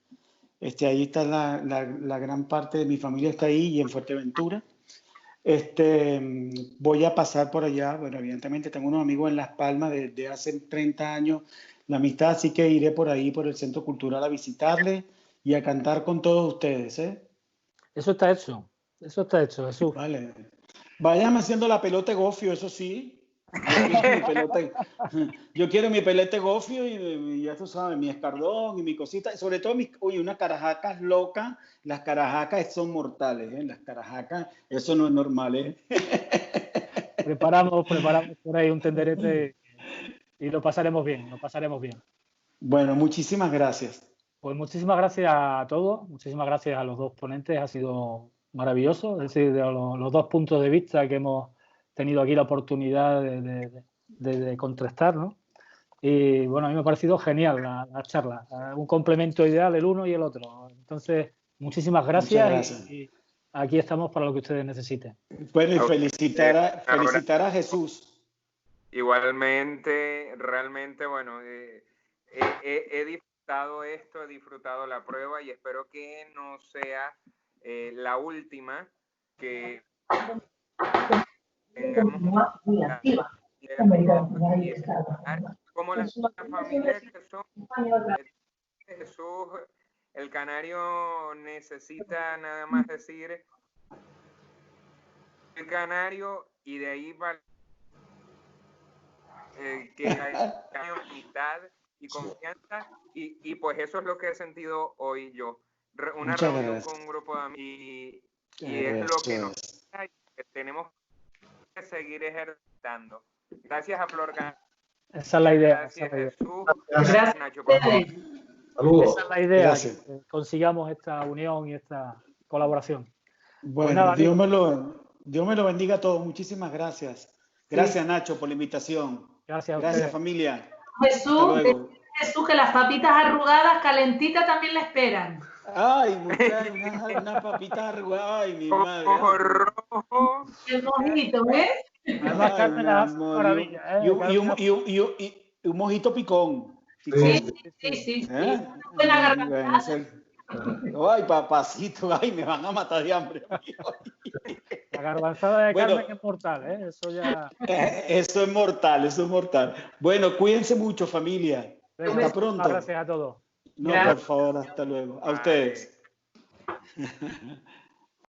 ahí está la gran parte de mi familia está ahí y en Fuerteventura. Voy a pasar por allá, bueno, evidentemente tengo unos amigos en Las Palmas desde hace 30 años, la amistad, así que iré por ahí, por el Centro Cultural a visitarle y a cantar con todos ustedes, ¿eh? Eso está hecho, Jesús. Vale. Váyame haciendo la pelota de gofio, eso sí. Yo quiero mi pelete gofio y ya tú sabes, mi escardón y mi cosita, sobre todo unas carajacas locas. Las carajacas son mortales, ¿eh? Las carajacas, eso no es normal, ¿eh? Preparamos por ahí un tenderete y lo pasaremos bien, Bueno, muchísimas gracias. Pues muchísimas gracias a todos, muchísimas gracias a los dos ponentes, ha sido maravilloso, es decir, de los dos puntos de vista que hemos tenido aquí la oportunidad de contrastar, ¿no? Y bueno, a mí me ha parecido genial la charla, un complemento ideal el uno y el otro. Entonces, muchísimas gracias. Y aquí estamos para lo que ustedes necesiten. Bueno, y felicitar a Jesús. Igualmente, realmente, bueno, he disfrutado la prueba y espero que no sea la última que tengamos como la familia que son Jesús, el canario necesita nada más decir el canario y de ahí va que hay amistad y confianza y pues eso es lo que he sentido hoy yo, una reunión con un grupo de amigos y es lo que nos tenemos que seguir ejercitando. Gracias a Flor. Esa es la idea. Gracias, Jesús. Gracias. Nacho, por favor. Saludos. Esa es la idea, que consigamos esta unión y esta colaboración. Bueno, pues nada, Dios me lo bendiga a todos. Muchísimas gracias. Gracias, Nacho, por la invitación. Gracias, familia. Jesús, que las papitas arrugadas calentitas también la esperan. Ay, mujer, unas papitas arrugadas. Ay, mi madre. Rojo. El mojito, ¿ves? Además, Carmen, las maravilla. Y un mojito picón. Sí. ¿Eh? Buena garganta. Ay, papacito, ay, me van a matar de hambre. La garbanzada de Carmen es mortal, ¿eh? Eso es mortal. Bueno, cuídense mucho, familia. Hasta pronto. Gracias a todos. No, por favor, hasta luego. A ustedes.